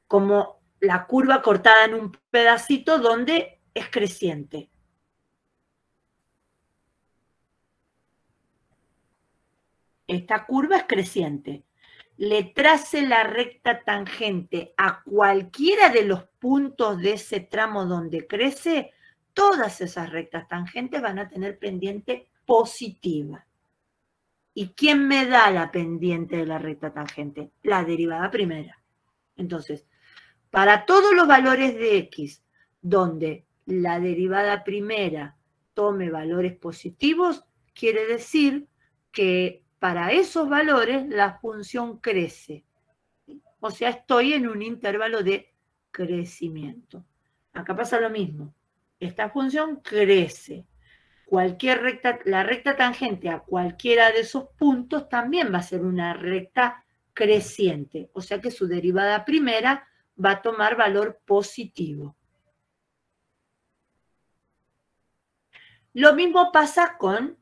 como la curva cortada en un pedacito donde es creciente. Esta curva es creciente. Le trace la recta tangente a cualquiera de los puntos de ese tramo donde crece, todas esas rectas tangentes van a tener pendiente positiva. ¿Y quién me da la pendiente de la recta tangente? La derivada primera. Entonces, para todos los valores de x, donde la derivada primera tome valores positivos, quiere decir que para esos valores la función crece. O sea, estoy en un intervalo de crecimiento. Acá pasa lo mismo. Esta función crece. La recta tangente a cualquiera de esos puntos también va a ser una recta creciente, o sea que su derivada primera va a tomar valor positivo. Lo mismo pasa con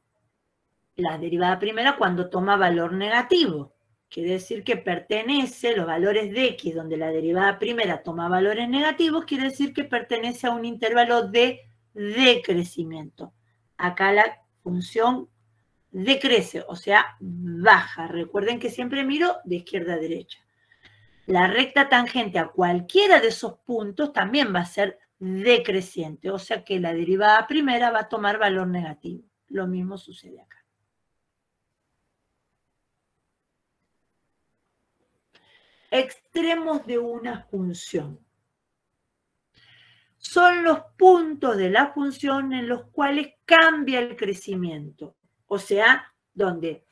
la derivada primera cuando toma valor negativo. Quiere decir que pertenece, los valores de x donde la derivada primera toma valores negativos, quiere decir que pertenece a un intervalo de decrecimiento. Acá la función decrece, o sea, baja. Recuerden que siempre miro de izquierda a derecha. La recta tangente a cualquiera de esos puntos también va a ser decreciente, o sea que la derivada primera va a tomar valor negativo. Lo mismo sucede acá. Extremos de una función. son los puntos de la función en los cuales cambia el crecimiento. O sea, donde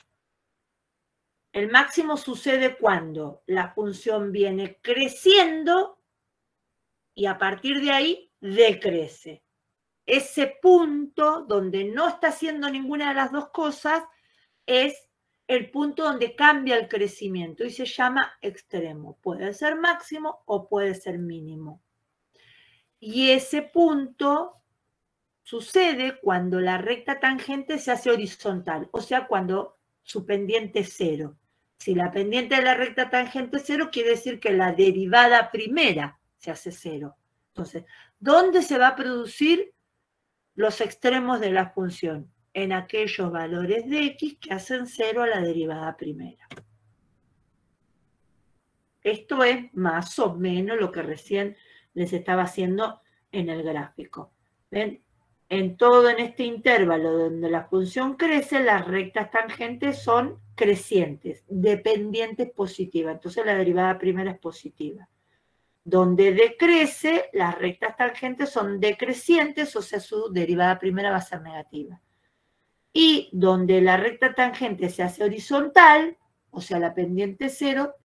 el máximo sucede cuando la función viene creciendo y a partir de ahí decrece. Ese punto donde no está haciendo ninguna de las dos cosas es el punto donde cambia el crecimiento y se llama extremo. Puede ser máximo o puede ser mínimo. Y ese punto sucede cuando la recta tangente se hace horizontal, o sea, cuando su pendiente es cero. Si la pendiente de la recta tangente es cero, quiere decir que la derivada primera se hace cero. Entonces, ¿dónde se va a producir los extremos de la función? En aquellos valores de x que hacen cero a la derivada primera. Esto es más o menos lo que recién les estaba haciendo en el gráfico. ¿Ven? En todo en este intervalo donde la función crece, las rectas tangentes son crecientes, dependientes positivas. Entonces la derivada primera es positiva. Donde decrece, las rectas tangentes son decrecientes, o sea, su derivada primera va a ser negativa. Y donde la recta tangente se hace horizontal, o sea, la pendiente cero,